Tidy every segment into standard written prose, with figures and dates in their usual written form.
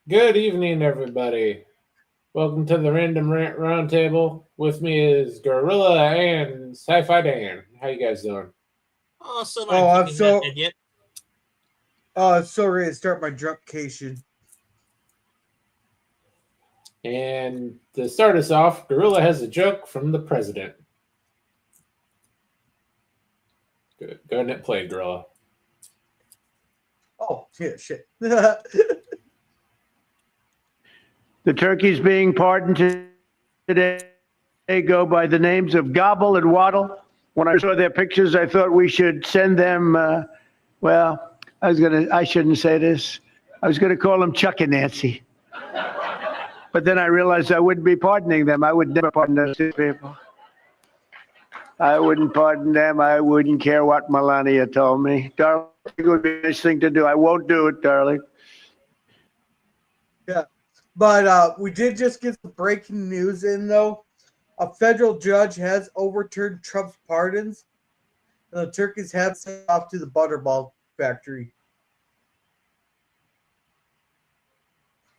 Good evening, everybody. Welcome to the Random Rant Roundtable. With me is Gorilla and Sci-Fi Dan. How you guys doing? Oh, still Oh, not I'm kicking that so idiot. so ready to start my drunkcation. And to start us off, Gorilla has a joke from the president. Good. Go ahead and play, Gorilla. Oh shit. The turkeys being pardoned today go by the names of Gobble and Waddle. When I saw their pictures, I thought we should send them, I shouldn't say this. I was going to call them Chuck and Nancy. But then I realized I wouldn't be pardoning them. I would never pardon those two people. I wouldn't pardon them. I wouldn't care what Melania told me. Darling, it would be a nice thing to do. I won't do it, darling. Yeah. But we did just get some breaking news in though. A federal judge has overturned Trump's pardons, and the turkeys have sent off to the Butterball factory.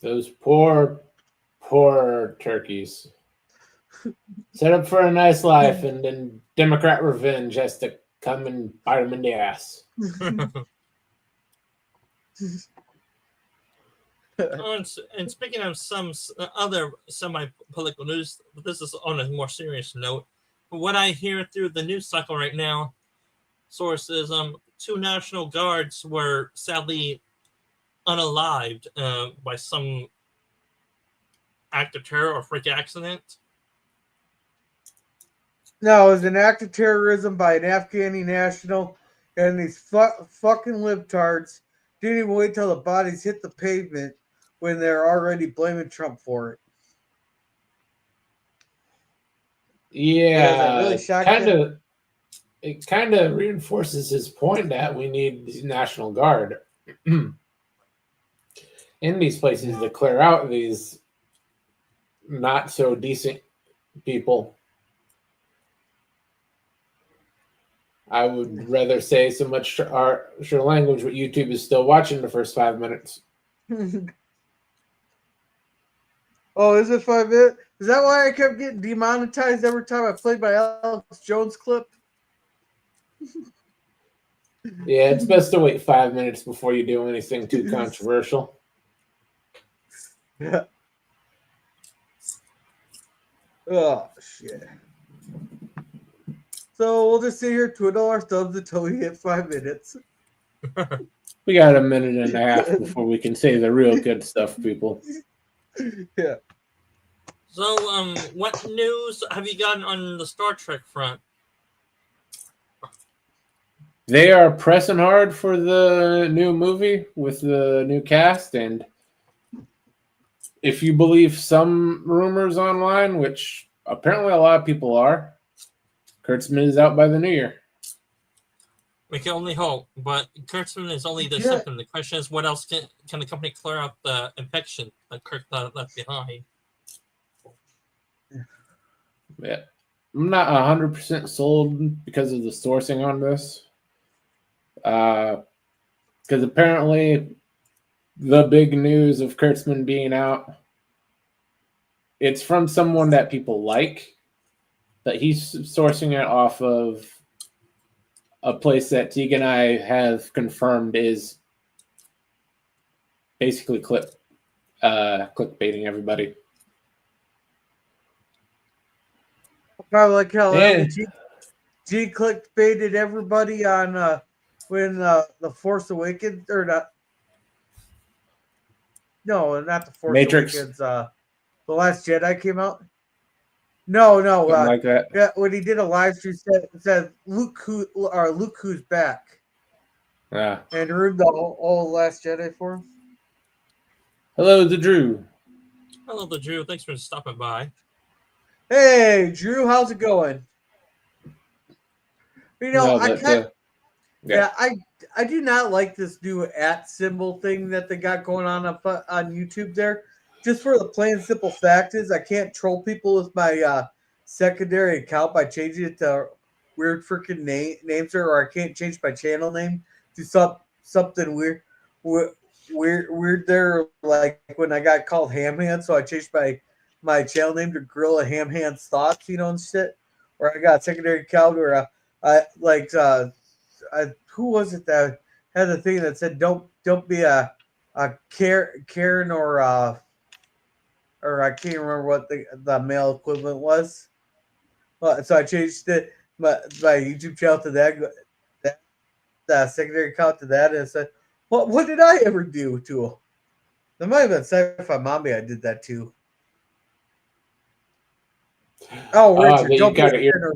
Those poor turkeys. Set up for a nice life, and then Democrat revenge has to come and bite them in the ass. And speaking of some other semi-political news, this is on a more serious note. What I hear through the news cycle right now, sources, two National Guards were sadly unalived by some act of terror or freak accident. No, it was an act of terrorism by an Afghani national, and these fucking libtards didn't even wait till the bodies hit the pavement when they're already blaming Trump for it. Yeah, really shocked it kind of reinforces his point that we need the National Guard in these places to clear out these not so decent people. I would rather say so much your language, but YouTube is still watching the first 5 minutes. Oh, is it 5 minutes? Is that why I kept getting demonetized every time I played my Alex Jones clip? Yeah, it's best to wait 5 minutes before you do anything too controversial. Yeah. Oh, shit. So we'll just sit here, twiddle our thumbs until we hit 5 minutes. We got a minute and a half before we can say the real good stuff, people. Yeah. So, what news have you gotten on the Star Trek front? They are pressing hard for the new movie with the new cast, and if you believe some rumors online, which apparently a lot of people are, Kurtzman is out by the new year. We can only hope, but Kurtzman is only the symptom. The question is, what else can the company clear up the infection that Kirk left behind? Yeah, I'm not 100% sold because of the sourcing on this. Because apparently the big news of Kurtzman being out, it's from someone that people like, that he's sourcing it off of a place that Teague and I have confirmed is basically clickbaiting everybody. Probably like how G clickbaited everybody on when The Force Awakens, or not. No, not The Force Matrix. Awakens. The Last Jedi came out. No. Like that. Yeah, when he did a live stream, said Luke who's back. Yeah. And ruined the whole Last Jedi for him. Hello, the Drew. Hello, the Drew. Thanks for stopping by. Hey, Drew, how's it going? You know, I do not like this new @ symbol thing that they got going on YouTube there. Just for the plain and simple fact is, I can't troll people with my secondary account by changing it to weird freaking names, or I can't change my channel name to something weird weird there. Like when I got called Ham Hand, so I changed my channel name to Gorilla Ham Hand's Thoughts, and shit. Or I got secondary account, or who was it that had a thing that said don't be a Karen or I can't remember what the male equivalent was. So I changed my YouTube channel to that secondary account to that, and said, what did I ever do to him? There might have been Sci-Fi Mommy. I did that too. Oh, Richard, don't be a Karen.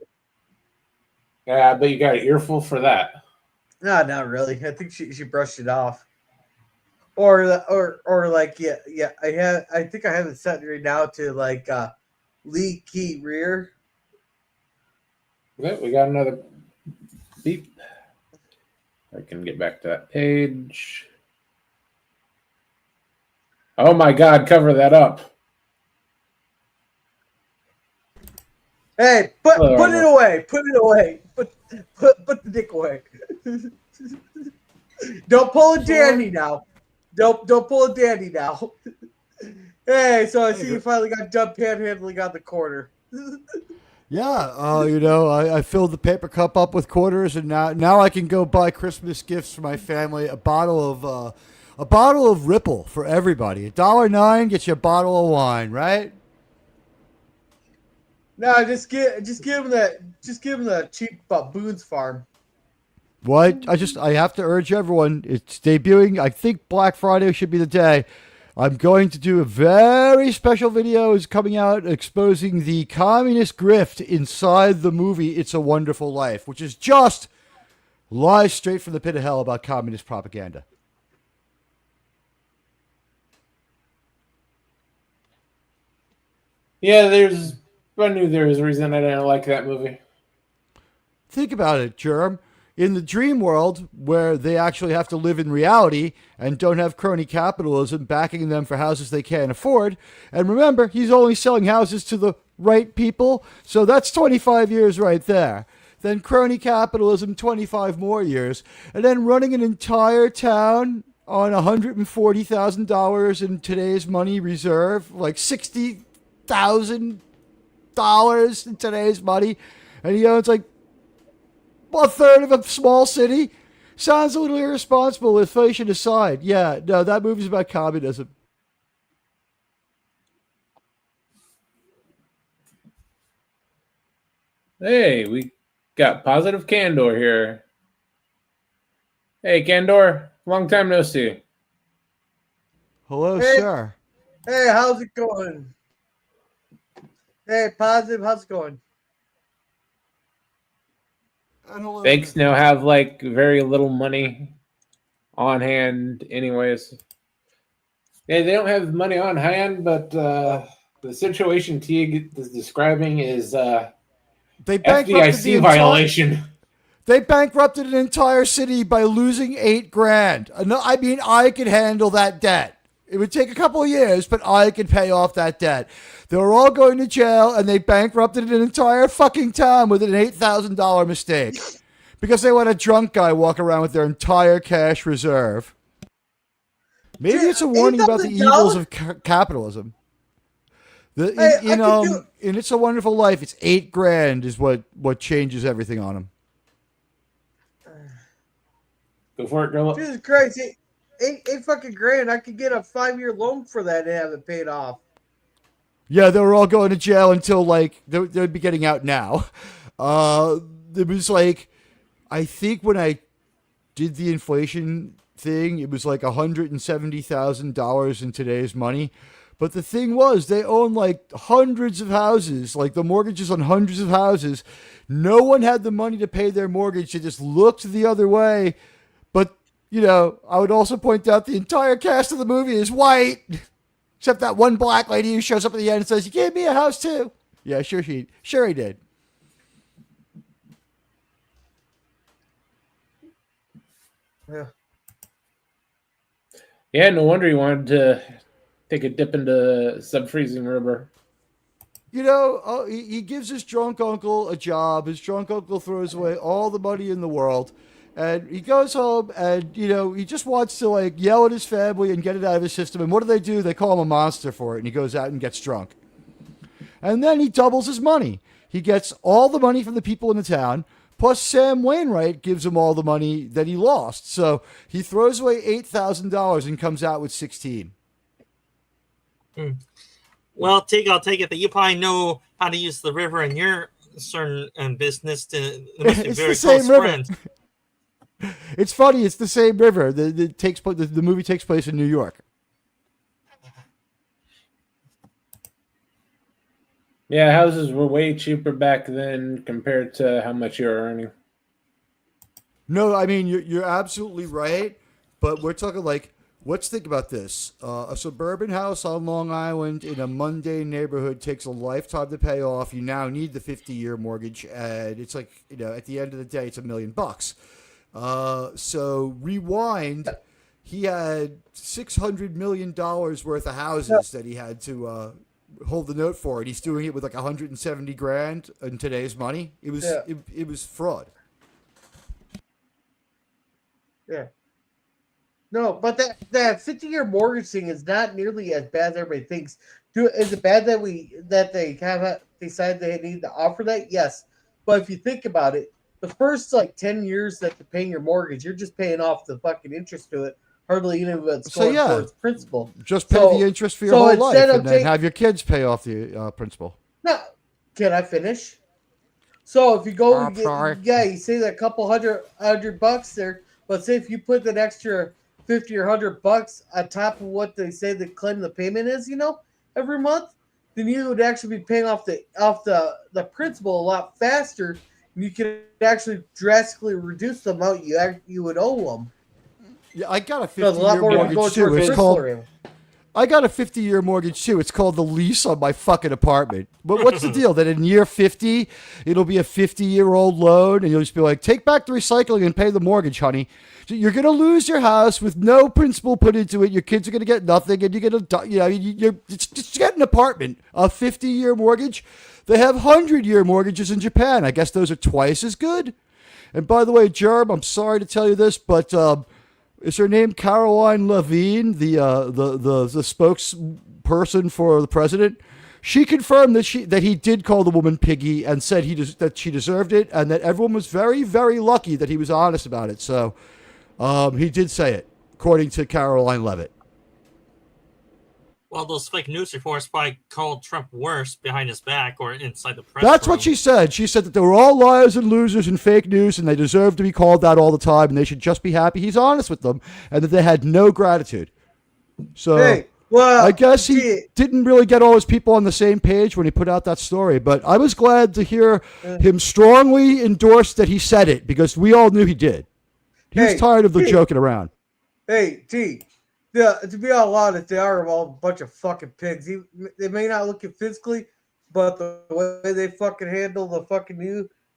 Yeah, but you got an earful for that. No, not really. I think she brushed it off. Or like yeah. I think I have it set right now to like Lee Key Rear. Okay, we got another beep. I can get back to that page. Oh my God! Cover that up. Hey, put it away. Put it away. Put the dick away. Don't pull a Danny now. Don't pull a Danny now. Hey, so I see you finally got done panhandling on the corner. Yeah, I filled the paper cup up with quarters, and now I can go buy Christmas gifts for my family. A bottle of Ripple for everybody. $1.09 gets you a bottle of wine, right? No, just give him the cheap Boone's Farm. What? I have to urge everyone. It's debuting. I think Black Friday should be the day. I'm going to do a very special video is coming out exposing the communist grift inside the movie It's a Wonderful Life, which is just lies straight from the pit of hell about communist propaganda. Yeah, I knew there was a reason I didn't like that movie. Think about it, Germ. In the dream world, where they actually have to live in reality and don't have crony capitalism backing them for houses they can't afford, and remember, he's only selling houses to the right people, so that's 25 years right there. Then crony capitalism, 25 more years, and then running an entire town on $140,000 in today's money reserve, like $60,000 in today's money, and he owns like a third of a small city. Sounds a little irresponsible, inflation aside. Yeah, no, that movie's about communism. Hey, we got positive Candor here. Hey, Candor, long time no see. Hello, Hey. sir. Hey, how's it going? Hey, positive, how's it going? Banks now have like very little money on hand, anyways. Yeah, they don't have money on hand, but the situation Teague is describing is They bankrupted FDIC violation. They bankrupted an entire city by losing $8,000. I mean, I could handle that debt. It would take a couple of years, but I could pay off that debt. They were all going to jail, and they bankrupted an entire fucking town with an $8,000 mistake because they let a drunk guy walk around with their entire cash reserve. Maybe it's a warning about the evils of capitalism. In It's a Wonderful Life, it's $8,000 is what changes everything on them. Go for it, girl. Jesus Christ, eight fucking grand. I could get a 5-year loan for that and have it paid off. Yeah, they were all going to jail until they'd be getting out now. It was like, I think when I did the inflation thing, it was like $170,000 in today's money. But the thing was, they own like hundreds of houses, like the mortgages on hundreds of houses. No one had the money to pay their mortgage. They just looked the other way. But, I would also point out the entire cast of the movie is white, except that one black lady who shows up at the end and says, "You gave me a house too." Yeah, sure he did. Yeah. Yeah, no wonder he wanted to take a dip into sub-freezing river. He gives his drunk uncle a job. His drunk uncle throws away all the money in the world. And he goes home and, he just wants to like yell at his family and get it out of his system. And what do? They call him a monster for it. And he goes out and gets drunk. And then he doubles his money. He gets all the money from the people in the town, plus Sam Wainwright gives him all the money that he lost. So he throws away $8,000 and comes out with 16. Well, I'll take it that you probably know how to use the river in your certain business to It's very the same close river. friends. It's funny. It's the same river. The movie takes place in New York. Yeah, houses were way cheaper back then compared to how much you were earning. No, I mean you're absolutely right, but we're talking like, let's think about this. A suburban house on Long Island in a mundane neighborhood takes a lifetime to pay off. You now need the 50-year mortgage, and it's like, at the end of the day, it's $1 million. So rewind, he had $600 million worth of houses that he had to hold the note for, and he's doing it with like 170 grand in today's money. It was fraud. Yeah. No, but that 50-year mortgage thing is not nearly as bad as everybody thinks. Is it bad that they have decided they need to offer that? Yes, but if you think about it, the first like 10 years that you're paying your mortgage, you're just paying off the fucking interest to it. Hardly any of it's going towards principal. Just pay the interest for your whole life, and then have your kids pay off the principal. No, can I finish? So if you go, you say that couple hundred bucks there, but say if you put an extra 50 or $100 on top of what they say the claim the payment is, every month, then you would actually be paying off the principal a lot faster, and you can actually drastically reduce the amount you would owe them. Yeah, I got a 50-year mortgage too. It's called. I got a 50-year mortgage too. It's called the lease on my fucking apartment. But what's the deal? That in year 50, it'll be a 50-year-old loan, and you'll just be like, take back the recycling and pay the mortgage, honey. So you're gonna lose your house with no principal put into it. Your kids are gonna get nothing, and you're gonna, you're just get an apartment. A 50-year mortgage. They have 100-year mortgages in Japan. I guess those are twice as good. And by the way, Jerm, I'm sorry to tell you this, but is her name Caroline Levine, the spokesperson for the president? She confirmed that he did call the woman piggy and said that she deserved it, and that everyone was very, very lucky that he was honest about it. So he did say it, according to Caroline Levitt. Well, those fake news reports probably called Trump worse behind his back or inside the press. That's room. what she said. She said that they were all liars and losers and fake news, and they deserve to be called that all the time, and they should just be happy he's honest with them, and that they had no gratitude. So I guess he didn't really get all his people on the same page when he put out that story, but I was glad to hear him strongly endorse that he said it, because we all knew he did. He was tired of the joking around. Hey, T. Yeah, to be all honest, they are all a bunch of fucking pigs. They may not look it physically, but the way they fucking handle the fucking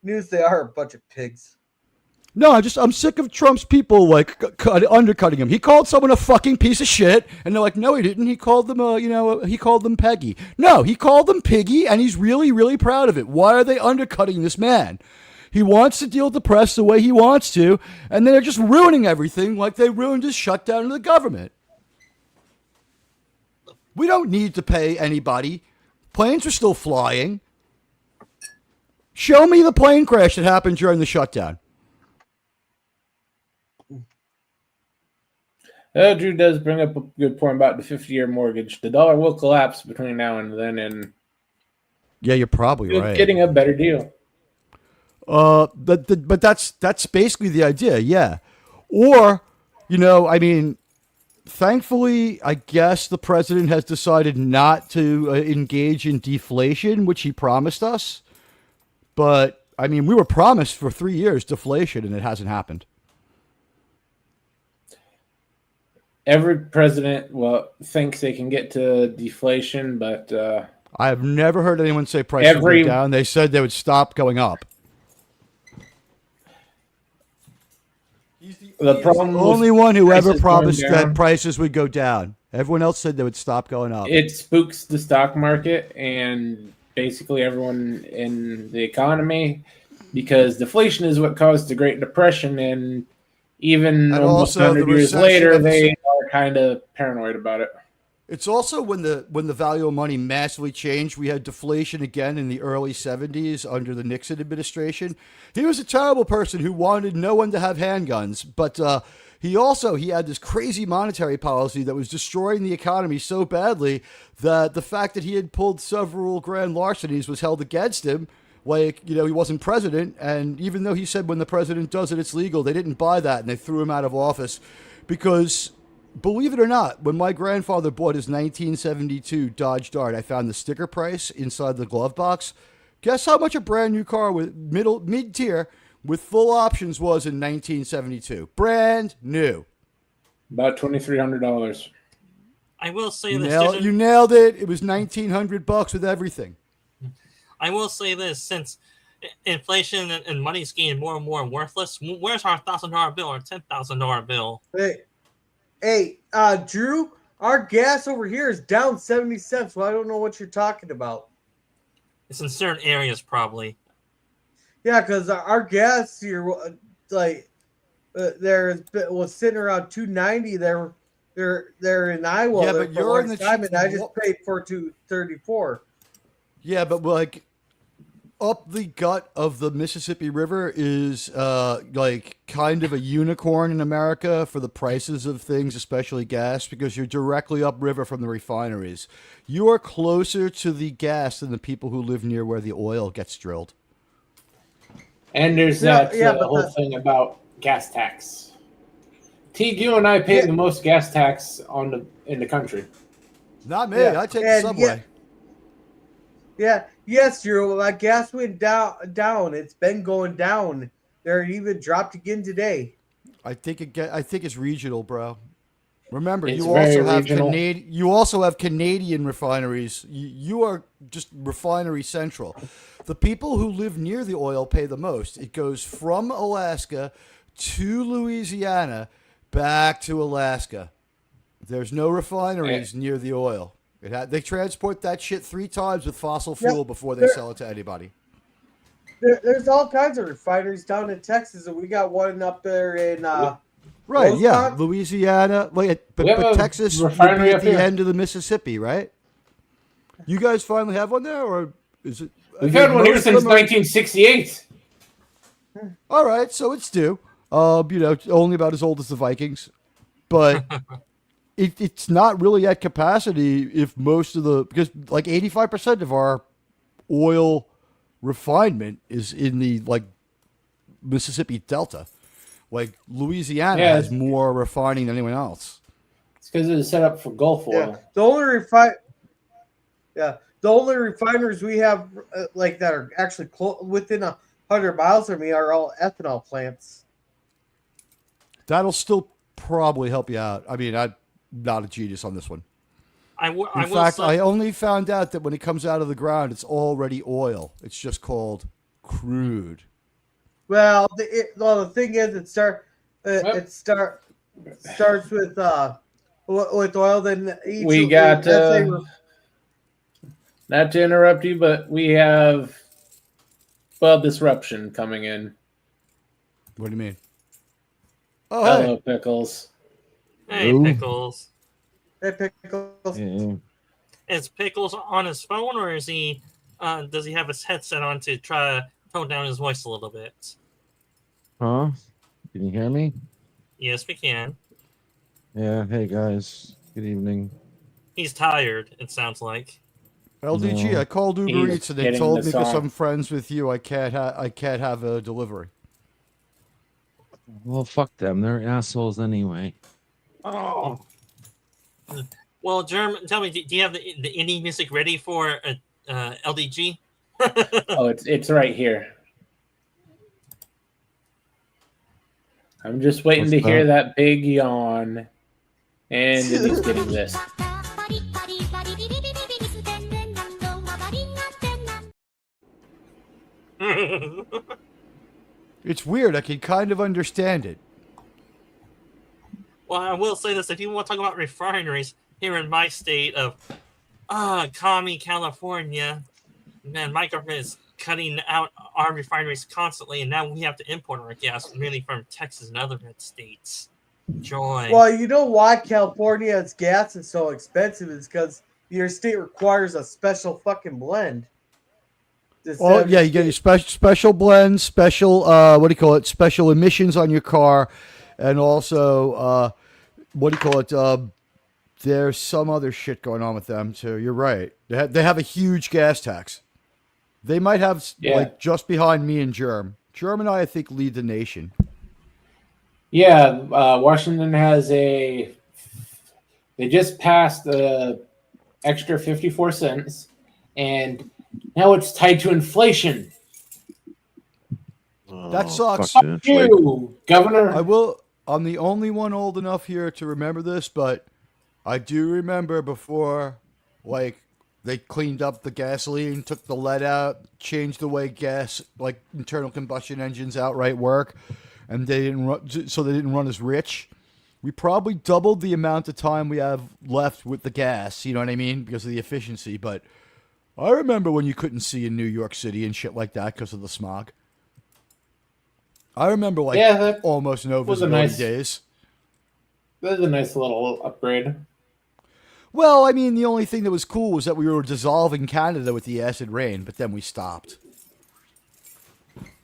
news, they are a bunch of pigs. No, I'm sick of Trump's people like undercutting him. He called someone a fucking piece of shit, and they're like, no, he didn't. He called them, he called them Peggy. No, he called them Piggy, and he's really, really proud of it. Why are they undercutting this man? He wants to deal with the press the way he wants to, and they're just ruining everything like they ruined his shutdown of the government. We don't need to pay anybody. Planes are still flying. Show me the plane crash that happened during the shutdown. Drew does bring up a good point about the 50-year mortgage. The dollar will collapse between now and then, and yeah, you're probably right. Getting a better deal. But that's basically the idea, yeah. Or, thankfully, I guess the president has decided not to engage in deflation, which he promised us. But, we were promised for 3 years deflation, and it hasn't happened. Every president, thinks they can get to deflation, but I've never heard anyone say prices would go down. They said they would stop going up. The only one who ever promised that prices would go down. Everyone else said they would stop going up. It spooks the stock market and basically everyone in the economy. because deflation is what caused the Great Depression, and even And almost also the 100 years recession later, of the they are kind of paranoid about it. It's also when the value of money massively changed. We had deflation again in the early 70s under the Nixon administration. He was a terrible person who wanted no one to have handguns, but he had this crazy monetary policy that was destroying the economy so badly that the fact that he had pulled several grand larcenies was held against him. Like, he wasn't president, and even though he said when the president does it, it's legal, they didn't buy that, and they threw him out of office because, believe it or not, when my grandfather bought his 1972 Dodge Dart, I found the sticker price inside the glove box. Guess how much a brand new car with mid-tier with full options was in 1972? Brand new. About $2,300. I will say You this. you nailed it. It was $1,900 with everything. I will say this: since inflation and money's getting more and more worthless, where's our $1,000 bill or $10,000 bill? Hey, Drew, our gas over here is down 70 cents. Well, I don't know what you're talking about. It's in certain areas, probably. Yeah, because our gas here, there was sitting around 290. They're in Iowa. Yeah, but you're in the time, and I just paid for 234. Yeah, but like up the gut of the Mississippi River is like kind of a unicorn in America for the prices of things, especially gas, because you're directly upriver from the refineries. You are closer to the gas than the people who live near where the oil gets drilled. And there's that whole thing about gas tax. Teague, you and I pay the most gas tax in the country. Not me. I take the subway. Yes, my gas went down. It's been going down. They're even dropped again today. I think it's regional, bro. Remember, It's you also have regional. You also have Canadian refineries. You are just refinery central. The people who live near the oil pay the most. It goes from Alaska to Louisiana, back to Alaska. There's no refineries near the oil. They transport that shit 3 times with fossil fuel before they sell it to anybody. There's all kinds of refineries down in Texas, and we got one up there in right, yeah, Louisiana. But Texas would be at the end of the Mississippi, right? You guys finally have one there, or is it? We've had one here since 1968. All right, so it's due. Only about as old as the Vikings, but it's not really at capacity. If most of because like 85% of our oil refinement is in the Mississippi Delta. Like Louisiana has more refining than anyone else. It's because it was set up for Gulf oil. Yeah. The only refineries we have that are actually within 100 miles of me are all ethanol plants. That'll still probably help you out. I mean, I'm not a genius on this one. In fact, I only found out that when it comes out of the ground, it's already oil. It's just called crude. Well, the thing is, it starts with oil. Then we got not to interrupt you, but we have disruption coming in. What do you mean? Oh, hello, Pickles. Hey, Pickles. Hey, Pickles. Yeah. Is Pickles on his phone, or is he? Does he have his headset on to try to tone down his voice a little bit? Huh? Can you hear me? Yes, we can. Yeah. Hey guys. Good evening. He's tired. It sounds like. LDG. No. I called Uber He's Eats and they getting told the me because song. I'm friends with you, I can't have a delivery. Well, fuck them. They're assholes anyway. Oh. Well, Germ, tell me, do you have the indie music ready for LDG? Oh, it's right here. I'm just waiting What's to hear that? that big yawn. And then he's getting this. It's weird. I can kind of understand it. Well, I will say this. If you want to talk about refineries here in my state of Commie, California, man, my government is cutting out our refineries constantly, and now we have to import our gas mainly from Texas and other red states. Joy. Well, you know why California's gas is so expensive is because your state requires a special fucking blend. Oh yeah, you get your special blends, special what do you call it? Special emissions on your car, and also what do you call it? There's some other shit going on with them too. You're right. They have a huge gas tax. They might have like just behind me and Germ. Germ and I think, lead the nation. Yeah, Washington has they just passed the extra 54 cents, and now it's tied to inflation. That sucks. Fuck You, Governor. I'm the only one old enough here to remember this, but I do remember before, like, they cleaned up the gasoline, took the lead out, changed the way gas, like internal combustion engines outright work, and they didn't run as rich. We probably doubled the amount of time we have left with the gas, you know what I mean, because of the efficiency. But I remember when you couldn't see in New York City and shit like that because of the smog. I remember almost no visibility days. That was a nice little upgrade. Well, I mean, the only thing that was cool was that we were dissolving Canada with the acid rain, but then we stopped.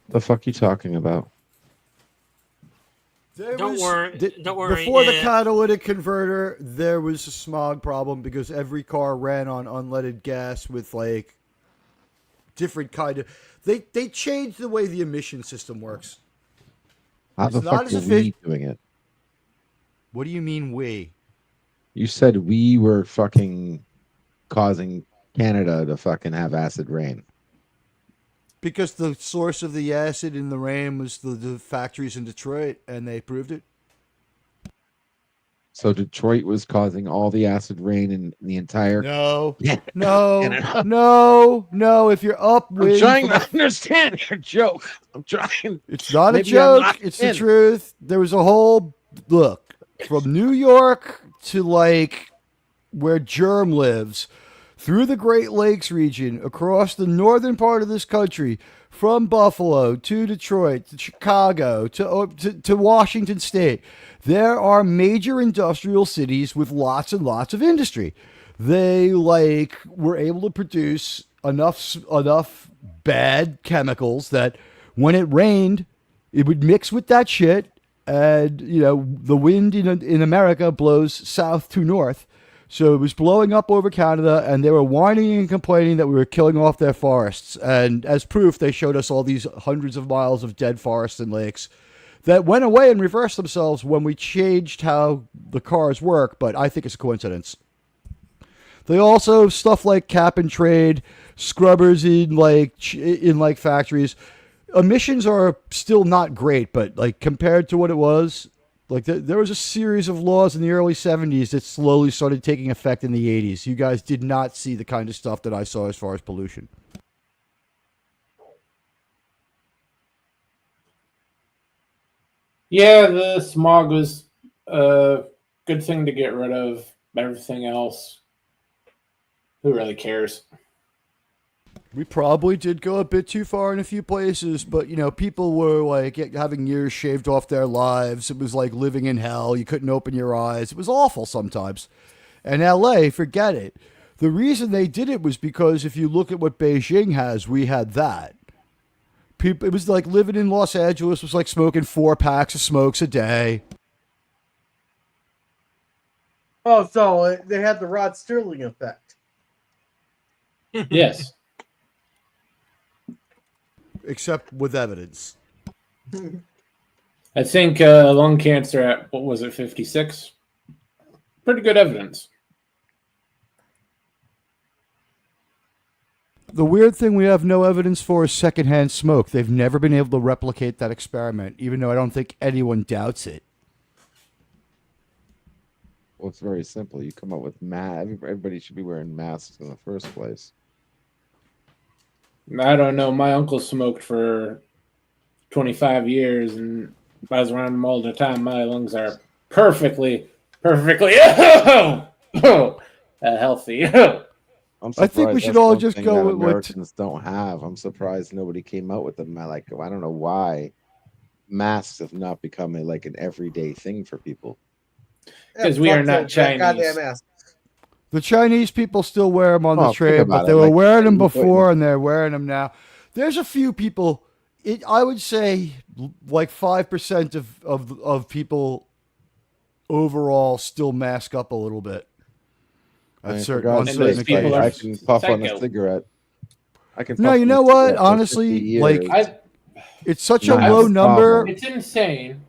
The fuck you talking about? Don't worry. Before the catalytic converter, there was a smog problem because every car ran on unleaded gas with like different kind of. They changed the way the emission system works. How the fuck are we doing it? What do you mean we? You said we were fucking causing Canada to fucking have acid rain. Because the source of the acid in the rain was the factories in Detroit, and they proved it. So Detroit was causing all the acid rain in the entire. No. If you're upwind, I'm trying to understand your joke. I'm trying. It's not a joke. It's the truth. There was a whole look from New York to like where Germ lives, through the Great Lakes region, across the northern part of this country, from Buffalo to Detroit to Chicago to Washington State. There are major industrial cities with lots and lots of industry. They like were able to produce enough bad chemicals that when it rained, it would mix with that shit. And, you know, the wind in America blows south to north. So it was blowing up over Canada, and they were whining and complaining that we were killing off their forests. And as proof, they showed us all these hundreds of miles of dead forests and lakes that went away and reversed themselves when we changed how the cars work, but I think it's a coincidence. They also stuff like cap and trade, scrubbers in factories. Emissions are still not great, but like compared to what it was, like there was a series of laws in the early 70s that slowly started taking effect in the 80s. You guys did not see the kind of stuff that I saw as far as pollution. Yeah, the smog was a good thing to get rid of. Everything else, who really cares? We probably did go a bit too far in a few places, but, you know, people were, like, having years shaved off their lives. It was like living in hell. You couldn't open your eyes. It was awful sometimes. And L.A., forget it. The reason they did it was because if you look at what Beijing has, we had that. People, it was like living in Los Angeles was like smoking 4 packs of smokes a day. Oh, so they had the Rod Sterling effect. Yes. Except with evidence. I think lung cancer at, what was it, 56? Pretty good evidence. The weird thing we have no evidence for is secondhand smoke. They've never been able to replicate that experiment, even though I don't think anyone doubts it. Well, it's very simple. You come up with everybody should be wearing masks in the first place. I don't know. My uncle smoked for 25 years, and if I was around him all the time, my lungs are perfectly healthy. I'm I think we surprised should that's all one just thing go that with what. Americans don't have. I'm surprised nobody came out with them. I don't know why masks have not become like an everyday thing for people. Because we are not Chinese. Goddamn ass. The Chinese people still wear them on the Well, think train, but about they it, were like, wearing them you put in- before and they're wearing them now. There's a few people. I would say like 5% of people overall still mask up a little bit. I mean, At for certain, God's on And certain those people I are occasions. can puff on a psycho. cigarette. I can. No, puff you on a know what? cigarette for Honestly, 50 like, years, it's such a not have low a number. problem. It's insane.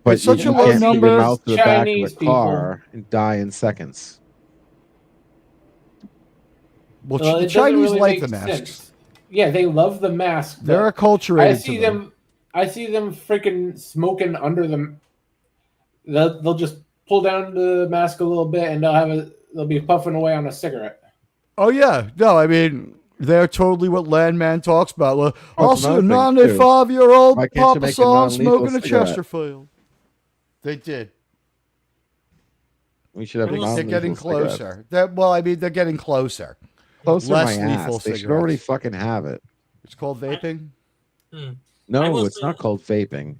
But It's such a you low can't put your number. mouth to the back of Chinese a car and die in seconds. Well, Well, the it doesn't Chinese really like make the masks. sense. Yeah, they love the mask. They're but acculturated I to see them. them. I see them freaking smoking under them. They'll just pull down the mask a little bit, and they'll be puffing away on a cigarette. Oh yeah, no, I mean they're totally what Landman talks about. Well, Oh, I'll it's see a another thing, too. 95-year-old Why can't you Papa make a San non-lethal smoking a cigarette? Chesterfield. They did. We should have a They're They're non-lethal getting cigarette. closer. They're getting closer. Closer Less my lethal ass. They should already cigarettes. fucking have it. It's called vaping. I No, will it's say- not called vaping.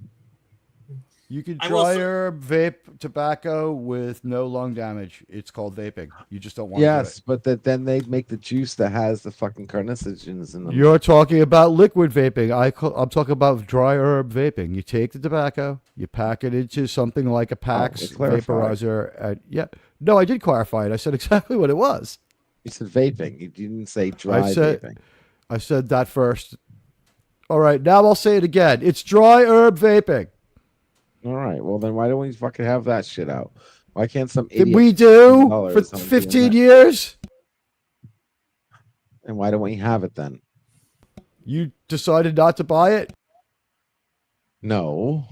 You can I will dry say- herb vape tobacco with no lung damage. It's called vaping. You just don't want to Yes, but then they make the juice that has the fucking carcinogens in do them. it. You're talking about liquid vaping. I'm talking about dry herb vaping. You take the tobacco, you pack it into something like a PAX let's clarify. vaporizer. Yeah. No, I did clarify it. I said exactly what it was. You said vaping. You didn't say dry said- vaping. I said that first. All right, now I'll say it again. It's dry herb vaping. All right. Well, then why don't we fucking have that shit out? Why can't some Did idiot? we do $15 for on doing 15 that? years? And why don't we have it then? You decided not to buy it? No.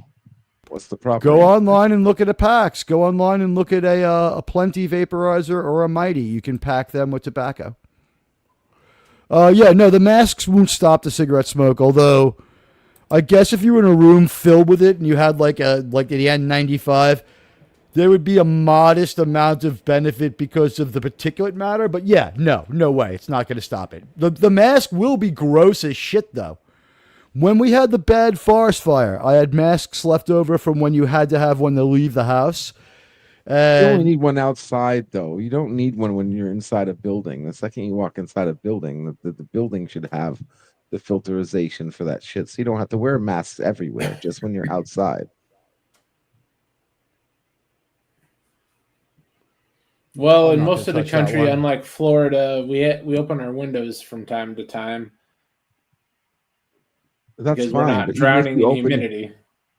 What's the problem? Go online and look at a PAX. Go online and look at a Plenty vaporizer or a Mighty. You can pack them with tobacco. Yeah, no, the masks won't stop the cigarette smoke. Although, I guess if you were in a room filled with it and you had like the N95, there would be a modest amount of benefit because of the particulate matter. But yeah, no way. It's not going to stop it. The mask will be gross as shit, though. When we had the bad forest fire, I had masks left over from when you had to have one to leave the house. You only And need one outside, though. You don't need one when you're inside a building. The second you walk inside a building, the building should have the filterization for that shit. So you don't have to wear masks everywhere, just when you're outside. Well, I'm in not most gonna of the touch that country, one. unlike Florida, we open our windows from time to time That's because we're fine. not But drowning in humidity.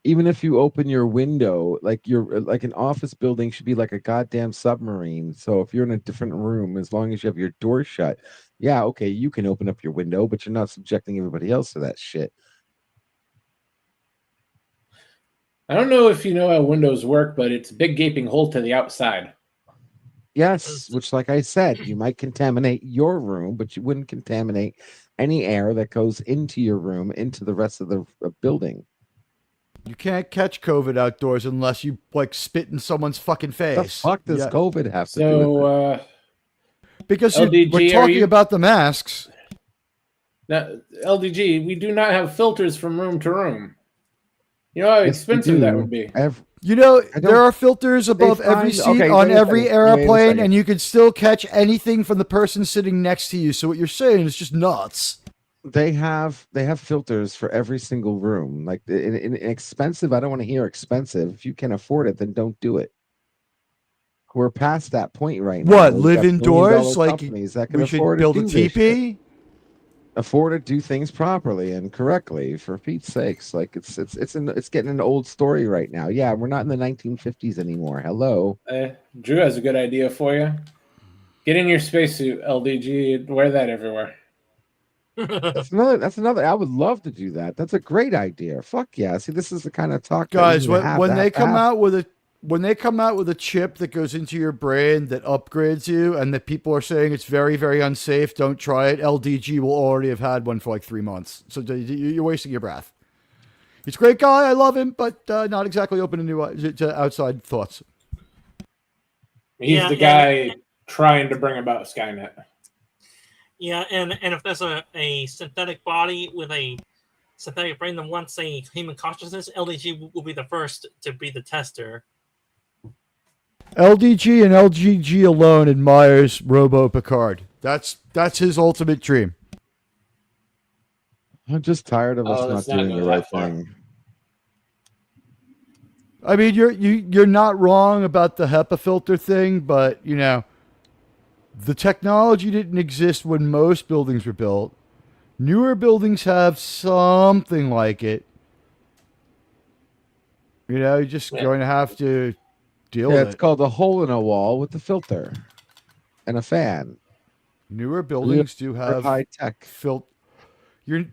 even if you open your window, like an office building should be like a goddamn submarine. So if you're in a different room, as long as you have your door shut, yeah, okay, you can open up your window, but you're not subjecting everybody else to that shit. I don't know if you know how windows work, but it's a big gaping hole to the outside. Yes, which, like I said, you might contaminate your room, but you wouldn't contaminate any air that goes into your room, into the rest of the building. you can't catch COVID outdoors unless you like spit in someone's fucking face. The fuck does Yeah. COVID have to do with it? So, Because LDG, we're are talking you- about the masks. now, LDG, we do not have filters from room to room. You know how Yes, we expensive that do. would be. You know, I don't- there are filters above every find- seat okay, on wait a every second, wait a airplane, second. and you can still catch anything from the person sitting next to you. So what you're saying is just nuts. They have filters for every single room. Like in expensive, I don't want to hear expensive. If you can afford it, then don't do it. We're past that point right now. What, We've live got indoors? billion-dollar Like, companies that can We should afford build to a do this shit. teepee. Afford to do things properly and correctly, for Pete's sakes. Like it's getting an old story right now. Yeah, we're not in the 1950s anymore. Hello. Drew has a good idea for you. Get in your spacesuit, LDG. Wear that everywhere. That's another. I would love to do that. That's a great idea. Fuck yeah. See, this is the kind of talk that we Guys, need to have when to they have to come have. out with a chip that goes into your brain that upgrades you, and that people are saying it's very, very unsafe, don't try it. LDG will already have had one for like 3 months, so you're wasting your breath. He's a great guy, I love him, but not exactly open to outside thoughts. He's Yeah, the guy trying to bring about Skynet. Yeah, and if there's a synthetic body with a synthetic brain that wants a human consciousness, LDG will be the first to be the tester. LDG and LGG alone admires Robo Picard. That's his ultimate dream. I'm just tired of us Oh, not let's not doing go the right that far. thing. I mean, you're not wrong about the HEPA filter thing, but you know, the technology didn't exist when most buildings were built. Newer buildings have something like it. You know, you're just going to have to deal Yeah, with it's it. called a hole in a wall with a filter and a fan. Newer buildings do Very have high tech. You're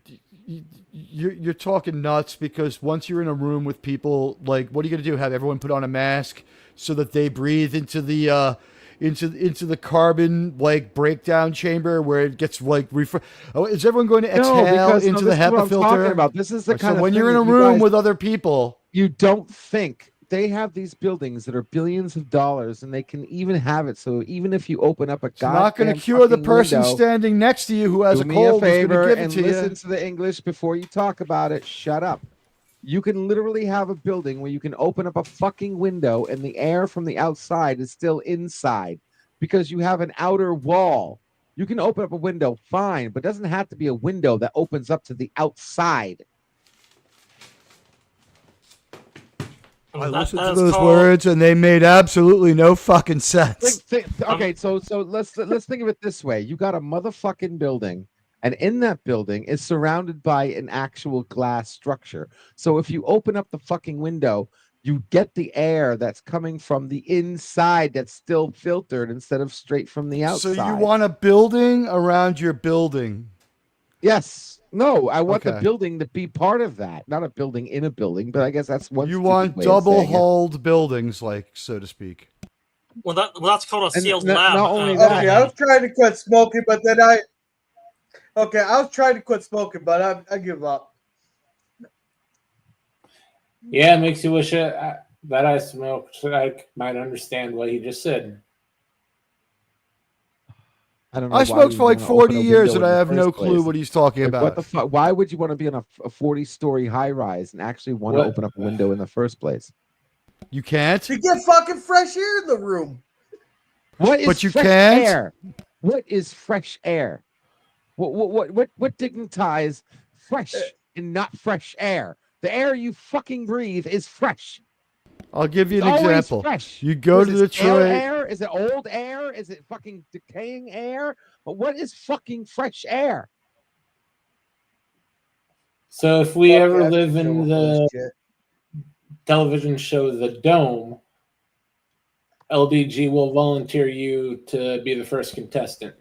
you're talking nuts because once you're in a room with people, like, what are you going to do? Have everyone put on a mask so that they breathe into the into the carbon like breakdown chamber where it gets like is everyone going to exhale into the this is what HEPA I'm filter? talking about. This is the kind So of when thing you're in that a you room guys- with other people, you don't think they have these buildings that are billions of dollars, and they can even have it. So even if you open up a it's not going goddamn to cure the fucking person window, standing next to you who has do a me cold who's going to favor give it and to listen you. to the English before you talk about it. Shut up. You can literally have a building where you can open up a fucking window and the air from the outside is still inside because you have an outer wall. You can open up a window, fine, but it doesn't have to be a window that opens up to the outside. I That- listened that to is those called- words and they made absolutely no fucking sense. Okay, so let's think of it this way. You got a motherfucking building, and in that building is surrounded by an actual glass structure. So if you open up the fucking window, you get the air that's coming from the inside that's still filtered instead of straight from the outside. So you want a building around your building. Yes. No, I want the Okay. building to be part of that. Not a building in a building, but I guess that's one. You stupid want way of double saying it. hulled buildings, like, so to speak. Well, that's called a And sealed not lab. only that- Okay, I was trying to quit smoking, but then I was trying to quit smoking, but I give up. Yeah, it makes you wish that I smoked so I might understand what he just said. I don't know. I why smoked you for like wanna 40 open a years window and in I the have no first clue place. what he's talking Like, about. what the fuck? Why would you want to be on a 40-story high rise and actually want to What? open up a window in the first place? You can't? To get fucking fresh air in the room. What is But you fresh can't? air? What is fresh air? What dignifies fresh and not fresh air? The air you fucking breathe is fresh. I'll give you It's an always example. fresh. You go Is to it stale Detroit. air? Is it old air? Is it fucking decaying air? But what is fucking fresh air? So if we Okay, ever I live should show in up the this shit. television show The Dome, LDG will volunteer you to be the first contestant.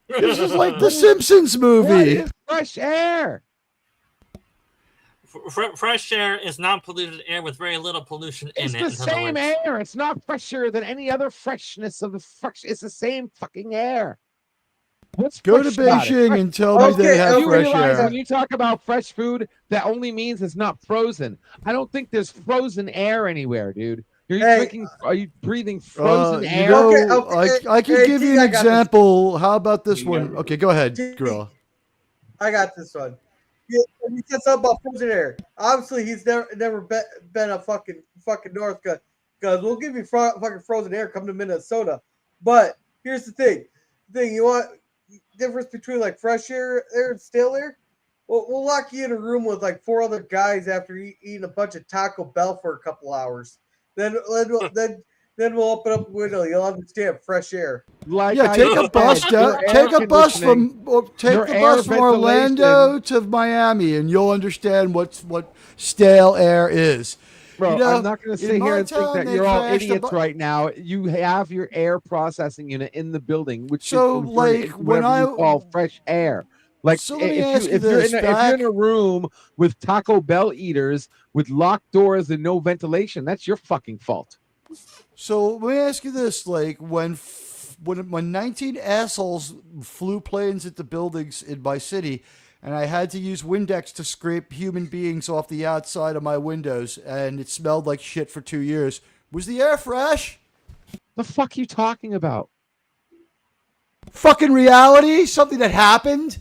This is like the Simpsons What movie. is fresh air? Fresh air is non-polluted air with very little pollution It's in the it. In other same words. air. It's not fresher than any other freshness of the fresh. It's the same fucking air. What's Go to fresh about it? Beijing Fresh- and tell me Okay, they have okay, you fresh realize air. when you talk about fresh food, that only means it's not frozen. I don't think there's frozen air anywhere, dude. Are you breathing frozen You air? know, Okay, I can hey, give T, you an I got this. example. How about this You one? know. Okay, go ahead, T, Gorilla. I got this one. He said something about frozen air. Obviously, he's never been a fucking North because we'll give you fucking frozen air. Come to Minnesota, but here's the thing. You want difference between like fresh air and stale air? Well, we'll lock you in a room with like 4 other guys after eating a bunch of Taco Bell for a couple hours. Then we'll open up a window. You'll understand fresh air. Like Yeah, I take a said, bus your down. air Take a bus conditioning- take your the air bus from Orlando to Miami, and you'll understand what stale air is. Bro, You know, I'm not going to in sit my here and think town, that they you're all crashed a idiots bu- right now. You have your air processing unit in the building, which So, should convert like, it into when whatever you I- call fresh air. Like, So let me if ask you if you're this, if you're in a room with Taco Bell eaters with locked doors and no ventilation, that's your fucking fault. So let me ask you this: like when 19 assholes flew planes into buildings in my city, and I had to use Windex to scrape human beings off the outside of my windows, and it smelled like shit for 2 years. Was the air fresh? The fuck you talking about? fucking reality, something that happened.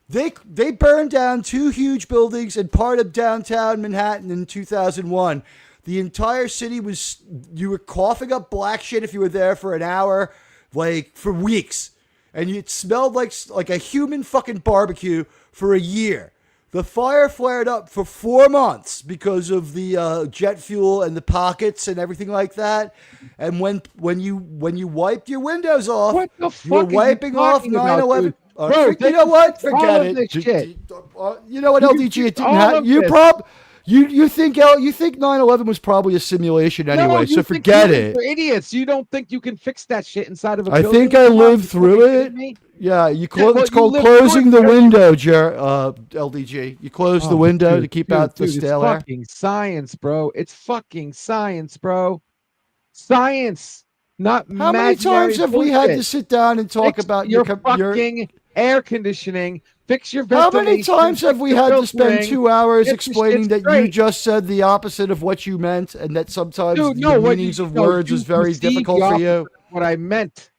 They burned down 2 huge buildings in part of downtown Manhattan in 2001. The entire city was, you were coughing up black shit if you were there for an hour, like for weeks. And it smelled like a human fucking barbecue for a year. The fire flared up for 4 months because of the jet fuel and the pockets and everything like that. And when you wiped your windows off, What the you were fuck are you wiping off talking about, 9/11. dude? Bro, You know what? all Forget of it. this shit. You know what, You LDG? did It didn't all happen. of You this. you think 9/11 was probably a simulation anyway, No, you so think forget humans it. are idiots. You don't think you can fix that shit inside of a I building? think I Come on, lived you through fucking it. kidding me? Yeah, well, it's you called lived through closing it, the sir. window, LDG. You close the Oh, window dude, to keep dude, out the dude, stale it's air. fucking science, bro. It's fucking science, bro. Science, not How many imaginary times have we had to bullshit. sit down and talk Fix about your your fucking air conditioning. Fix your How ventilation. many times have fix we your had to spend filtering, 2 hours get the explaining shit that you straight. just said the opposite of what you meant, and that sometimes Dude, the no, what meanings you of no, words you is very perceive the difficult for opposite you? of what I meant.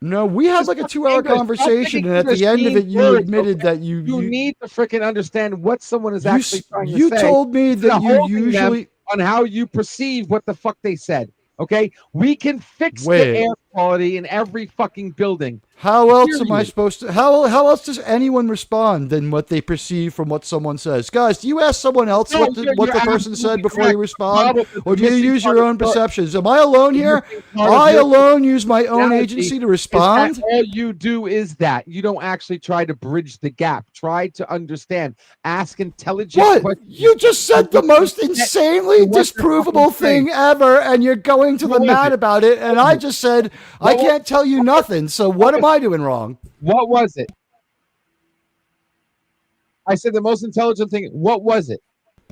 No, we had Just like a fucking 2-hour English. Stop conversation, picking and at English the end of mean it, you words, admitted okay? that You need to freaking understand what someone is actually trying to you say told me instead that of you holding them usually on how you perceive what the fuck they said. Okay, we can fix the wait. air quality in every fucking building. How else am I Period. supposed to? How else does anyone respond than what they perceive from what someone says? Guys, do you ask someone else No, what the you're person said absolutely before correct. you The respond, problem is or the do you missing use part your of own perceptions? Am I alone the here? missing part of I your alone use my own personality agency to is respond. that all you do is that. You don't actually try to bridge the gap. Try to understand. Ask intelligent What? questions. You just said the What they most said insanely and what they're disprovable fucking saying. thing ever, and you're going to the What was mat it? about it, and What was I it? just said, I What was can't tell you nothing, so what am I doing wrong? What was it? I said the most intelligent thing. What was it?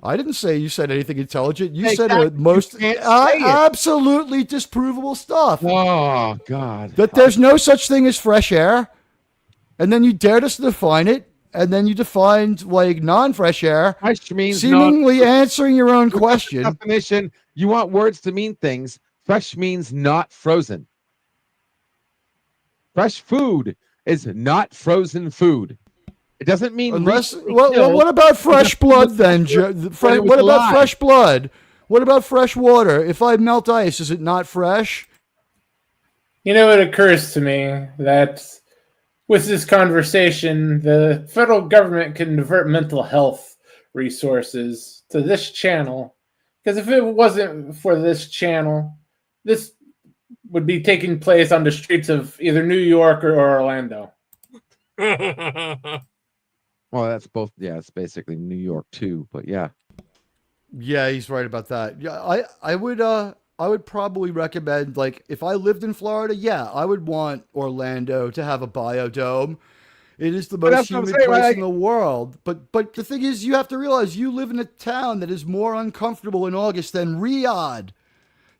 I didn't say you said anything intelligent. You said Exactly. most You can't say it. absolutely disprovable stuff. Oh God. That there's no such thing as fresh air, and then you dared us to define it, and then you defined like non-fresh air, Fresh means seemingly answering your own Look up the question. definition. You want words to mean things. Fresh means not frozen. Fresh food is not frozen food. It doesn't mean Unless, recently well, killed. what about fresh blood then? when it was What about alive. fresh blood? What about fresh water? If I melt ice, is it not fresh? You know, it occurs to me that with this conversation, the federal government can divert mental health resources to this channel. Because if it wasn't for this channel, this would be taking place on the streets of either New York or Orlando. Well, that's both. Yeah, it's basically New York too. But yeah, Yeah, he's right about that. Yeah, I would probably recommend, like, if I lived in Florida, yeah, I would want Orlando to have a biodome. It is the most that's what I'm humid saying, place right? in the world. But the thing is, you have to realize you live in a town that is more uncomfortable in August than Riyadh,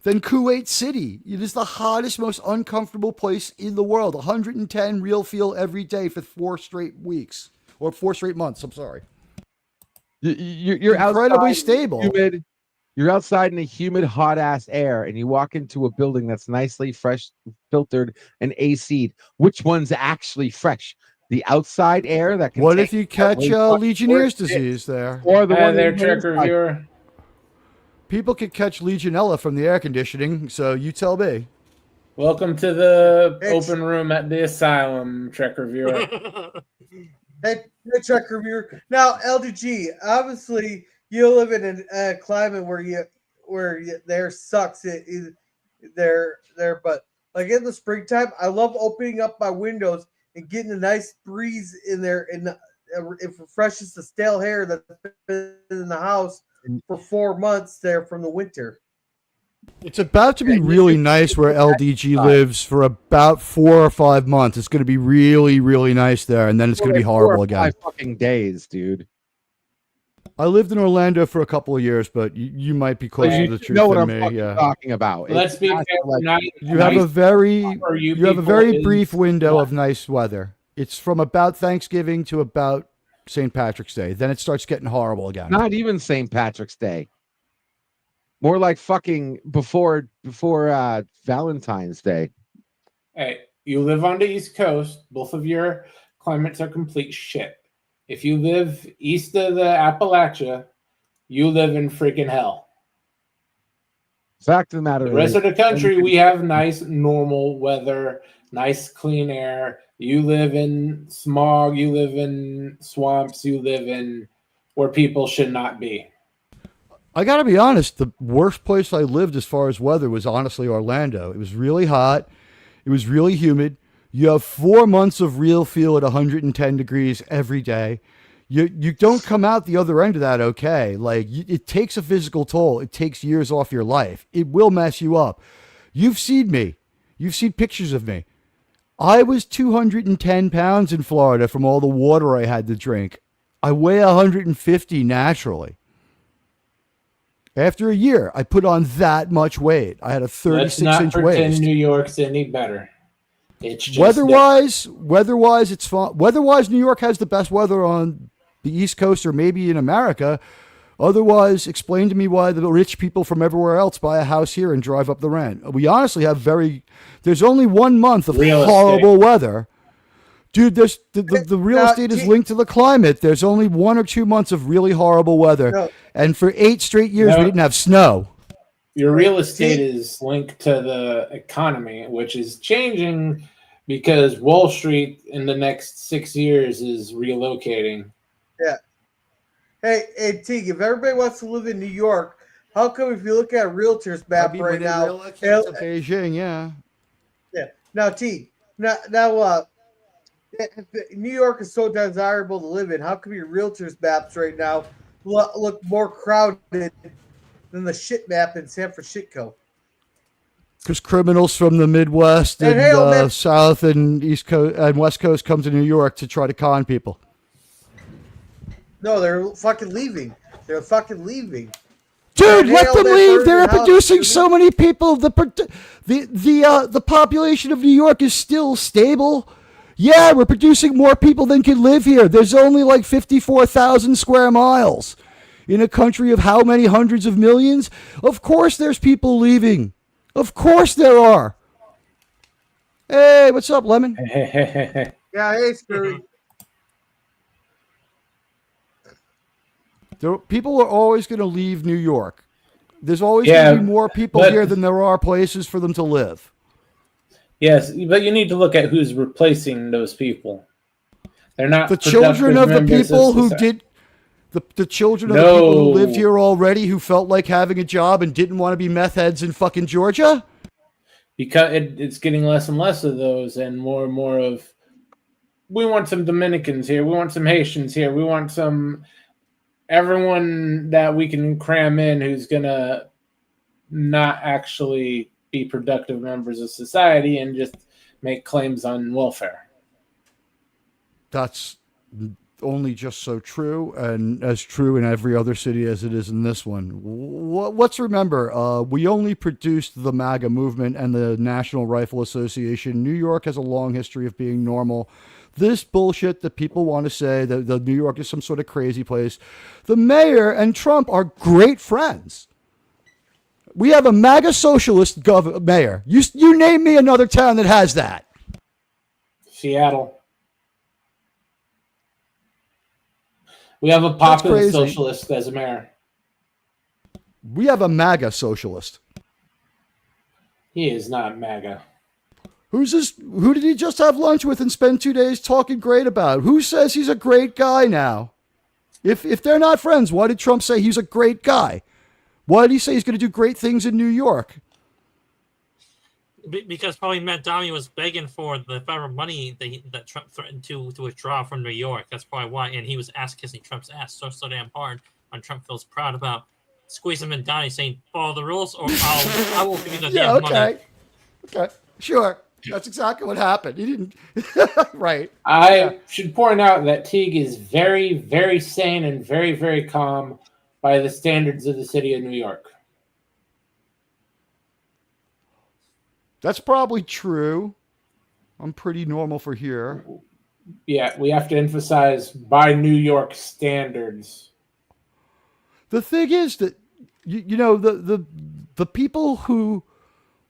than Kuwait City. It is the hottest, most uncomfortable place in the world. 110 real feel every day for 4 straight weeks. Or 4 straight months, I'm sorry. you're Incredibly outside stable. Humid. You're outside in a humid, hot ass air, and you walk into a building that's nicely fresh, filtered, and AC'd. Which one's actually fresh? The outside air that can. What if you catch Legionnaire's disease there? Or the Hi one there, in the Trek inside? Reviewer. People could catch Legionella from the air conditioning, so you tell me. Welcome to the It's- open room at the asylum, Trek Reviewer. Hey, Trek Reviewer. Now, LDG, obviously, you live in a climate where there sucks. There, but like in the springtime, I love opening up my windows and getting a nice breeze in there, and it refreshes the stale hair that's been in the house for 4 months there from the winter. It's about to be really nice where LDG lives for about 4 or 5 months. It's going to be really, really nice there, and then it's going to be horrible again. 5 fucking days, dude. I lived in Orlando for a couple of years, but you might be closer You to the truth know what than I'm me. fucking Yeah, talking about. Let's It's be not fair. like- you have a very for you you have a people very is brief window what? of nice weather. It's from about Thanksgiving to about St. Patrick's Day. Then it starts getting horrible again. Not even St. Patrick's Day. More like fucking before Valentine's Day. Hey, you live on the East Coast. Both of your climates are complete shit. If you live east of the Appalachia, you live in freaking hell. Fact of the matter The rest is, of the country, we have nice, normal weather, nice, clean air. You live in smog, you live in swamps, you live in where people should not be. I got to be honest, the worst place I lived as far as weather was honestly Orlando. It was really hot. It was really humid. You have 4 months of real feel at 110 degrees every day. You don't come out the other end of that okay. Like, it takes a physical toll. It takes years off your life. It will mess you up. You've seen me. You've seen pictures of me. I was 210 pounds in Florida from all the water I had to drink. I weigh 150 naturally. After a year, I put on that much weight. I had a Let's 36 not inch pretend waist. New York's any better. It's just Weather-wise, it's fun. Weather-wise, New York has the best weather on the East Coast or maybe in America. Otherwise, explain to me why the rich people from everywhere else buy a house here and drive up the rent. We honestly have there's only 1 month of Real horrible estate. weather. Dude, there's the real Now, estate is linked to the climate. There's only 1 or 2 months of really horrible weather. No. And for 8 straight years, we No. didn't have snow. Your real estate See- is linked to the economy, which is changing because Wall Street in the next 6 years is relocating. Hey, Teague, if everybody wants to live in New York, how come if you look at a realtor's map right now, Beijing, yeah. now Teague, now New York is so desirable to live in. How come your realtor's maps right now look more crowded than the shit map in San Francisco? Because criminals from the Midwest And and hell, man- South and East Coast and West Coast come to New York to try to con people. No, they're fucking leaving. They're fucking leaving. Dude, And let hell, them that leave. bird They're in house, producing dude. so many people. The population of New York is still stable. Yeah, we're producing more people than can live here. There's only like 54,000 square miles in a country of how many hundreds of millions? Of course there's people leaving. Of course there are. Hey, what's up, Lemon? Yeah, hey, Screwy. People are always going to leave New York. There's always Yeah, going to be more people but- here than there are places for them to live. Yes, but you need to look at who's replacing those people. They're not The children productive of the members people who society. did the children of the people who No. lived here already, who felt like having a job and didn't want to be meth heads in fucking Georgia. Because it's getting less and less of those and more of we want some Dominicans here, we want some Haitians here, we want some everyone that we can cram in who's gonna not actually be productive members of society and just make claims on welfare. That's only just so true, and as true in every other city as it is in this one. Let's remember, we only produced the MAGA movement and the National Rifle Association. New York has a long history of being normal. This bullshit that people want to say that the New York is some sort of crazy place. The mayor and Trump are great friends. We have a MAGA socialist mayor. You name me another town that has that. Seattle. We have a populist crazy. socialist as a mayor. We have a MAGA socialist. He is not MAGA. Who's this? Who did he just have lunch with and spend 2 days talking great about? Who says he's a great guy now? If they're not friends, why did Trump say he's a great guy? Why did he say he's going to do great things in New York? Because probably Matt Downey was begging for the federal money that Trump threatened to withdraw from New York. That's probably why. And he was ass kissing Trump's ass so damn hard when Trump feels proud about squeezing him in Downey saying, follow the rules or I will give you the Yeah, damn okay. money. Okay, sure. That's exactly what happened. He didn't. Right. I should point out that Teague is very, very sane and very, very calm by the standards of the city of New York. That's probably true. I'm pretty normal for here. Yeah, we have to emphasize by New York standards. The thing is that you know the people who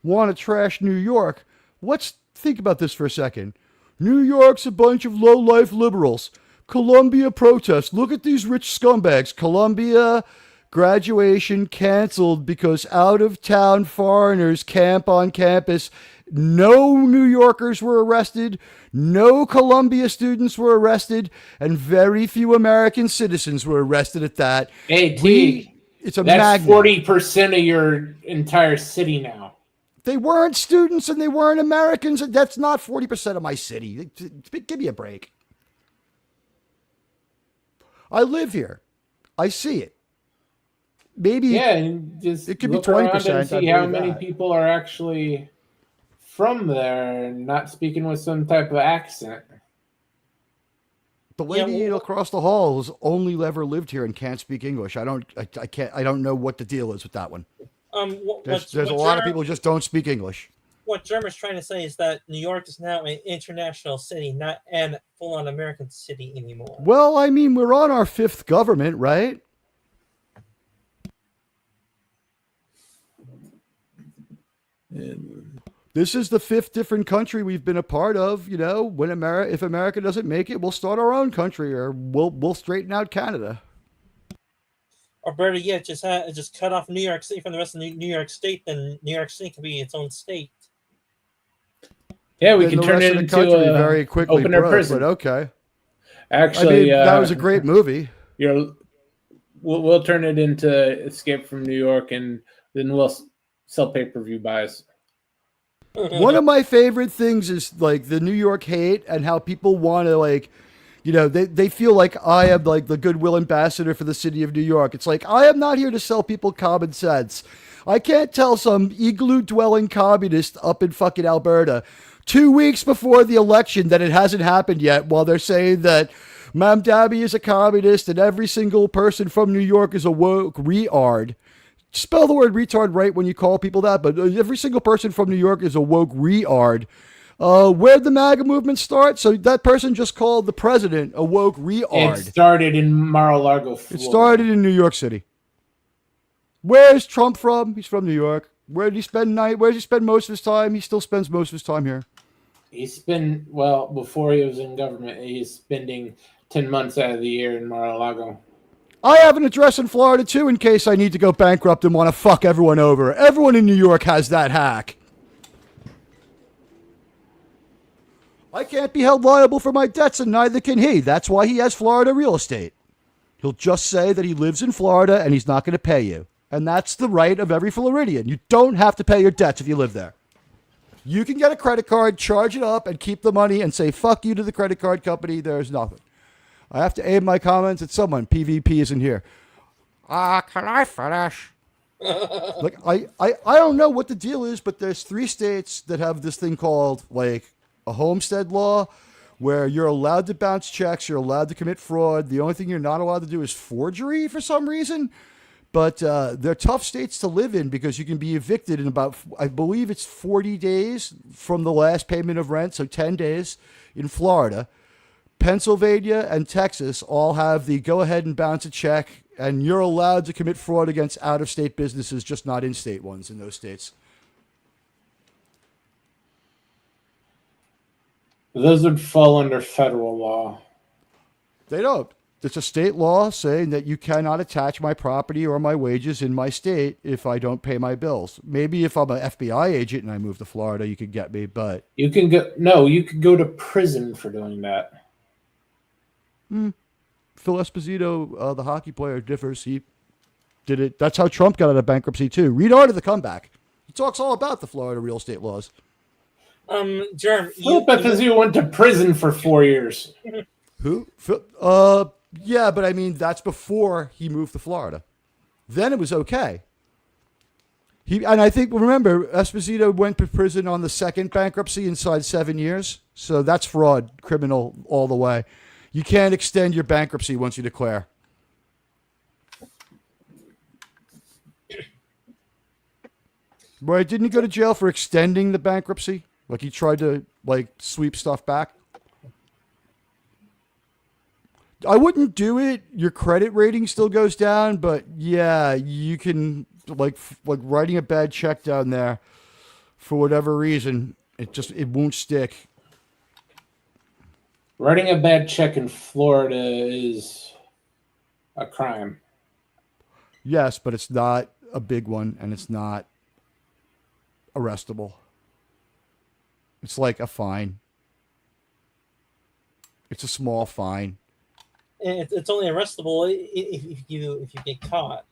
want to trash New York, what's think about this for a second. New York's a bunch of low-life liberals. Columbia protests. Look at these rich scumbags. Columbia graduation canceled because out-of-town foreigners camp on campus. No New Yorkers were arrested. No Columbia students were arrested. And very few American citizens were arrested at that. Hey, T, it's a that's magnet. 40% of your entire city now. They weren't students and they weren't Americans. That's not 40% of my city. Give me a break. I live here. I see it. Maybe Yeah, and just it could be look around 20%. and I see how believe many that. people are actually from there and not speaking with some type of accent. The lady across the hall has only ever lived here and can't speak English. I don't know what the deal is with that one. There's a lot of people who just don't speak English. What German's trying to say is that New York is now an international city, not an full-on American city anymore. Well, I mean, we're on our 5th government, right? This is the 5th different country we've been a part of. You know, if America doesn't make it, we'll start our own country, or we'll straighten out Canada. Or better yet, just cut off New York City from the rest of New York State, then New York State can be its own state. Yeah, we Then can the turn rest it of the into country a very quickly open air broke, prison. but okay. Actually, I mean, that was a great movie. We'll turn it into Escape from New York, and then we'll sell pay-per-view buys. One of my favorite things is like the New York hate and how people want to like, you know, they feel like I am like the goodwill ambassador for the city of New York. It's like, I am not here to sell people common sense. I can't tell some igloo dwelling communist up in fucking Alberta 2 weeks before the election that it hasn't happened yet, while they're saying that Mam Dabby is a communist and every single person from New York is a woke retard. Spell the word retard right when you call people that, but every single person from New York is a woke retard. Where'd the MAGA movement start? So that person just called the president a woke retard. It started in Mar-a-Lago, Florida. It started in New York City. Where's Trump from? He's from New York. Where did he spend most of his time? He still spends most of his time here. Before he was in government, he's spending 10 months out of the year in Mar-a-Lago. I have an address in Florida, too, in case I need to go bankrupt and want to fuck everyone over. Everyone in New York has that hack. I can't be held liable for my debts, and neither can he. That's why he has Florida real estate. He'll just say that he lives in Florida and he's not going to pay you. And that's the right of every Floridian. You don't have to pay your debts if you live there. You can get a credit card, charge it up, and keep the money and say fuck you to the credit card company. There's nothing. I have to aim my comments at someone. PvP isn't here. Can I finish? Like I don't know what the deal is, but there's 3 states that have this thing called like a homestead law where you're allowed to bounce checks, you're allowed to commit fraud. The only thing you're not allowed to do is forgery for some reason. But they're tough states to live in because you can be evicted in about, I believe it's 40 days from the last payment of rent, so 10 days in Florida. Pennsylvania and Texas all have the go ahead and bounce a check, and you're allowed to commit fraud against out-of-state businesses, just not in-state ones in those states. Those would fall under federal law. They don't. It's a state law saying that you cannot attach my property or my wages in my state if I don't pay my bills. Maybe if I'm an FBI agent and I move to Florida, you could get me, but... You could go to prison for doing that. Phil Esposito, the hockey player, differs. He did it. That's how Trump got out of bankruptcy, too. Read Art of the Comeback. He talks all about the Florida real estate laws. Jerm, Phil Esposito went to prison for 4 years. Who? Yeah, but I mean, that's before he moved to Florida. Then it was okay. And I think, remember, Esposito went to prison on the second bankruptcy inside 7 years. So that's fraud, criminal all the way. You can't extend your bankruptcy once you declare. Right? Didn't he go to jail for extending the bankruptcy? Like he tried to sweep stuff back? I wouldn't do it. Your credit rating still goes down, but yeah, you can like writing a bad check down there for whatever reason, It won't stick. Writing a bad check in Florida is a crime. Yes, but it's not a big one, and it's not arrestable. It's like a fine. It's a small fine. And it's only arrestable if you get caught.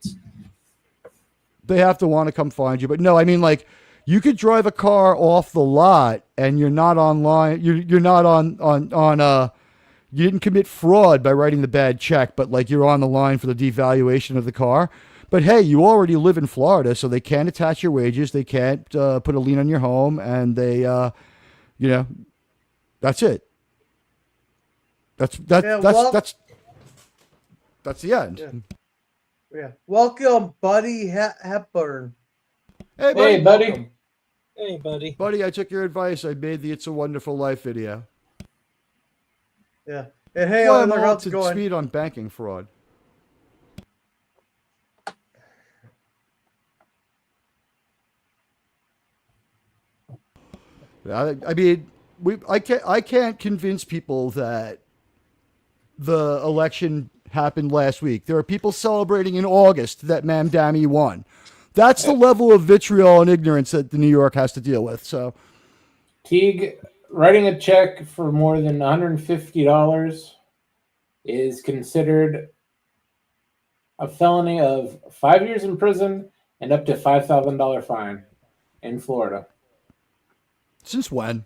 They have to want to come find you, but no, I mean, like, you could drive a car off the lot and you're not online. You're not on you didn't commit fraud by writing the bad check, but like you're on the line for the devaluation of the car. But hey, you already live in Florida, so they can't attach your wages. They can't put a lien on your home, and they, that's it. That's the end. Yeah. Yeah. Welcome, Buddy Hepburn. Hey, Hey, buddy. Welcome. Hey, buddy. buddy, I took your advice. I made the "It's a Wonderful Life" video. Yeah. And hey, Well, I'm Oliver, all how's to it going? speed on banking fraud. I mean, I can't convince people that the election happened last week. There are people celebrating in August that Mamdani won. That's the level of vitriol and ignorance that the New York has to deal with. So, Teague, writing a check for more than $150 is considered a felony of 5 years in prison and up to $5,000 fine in Florida. since when?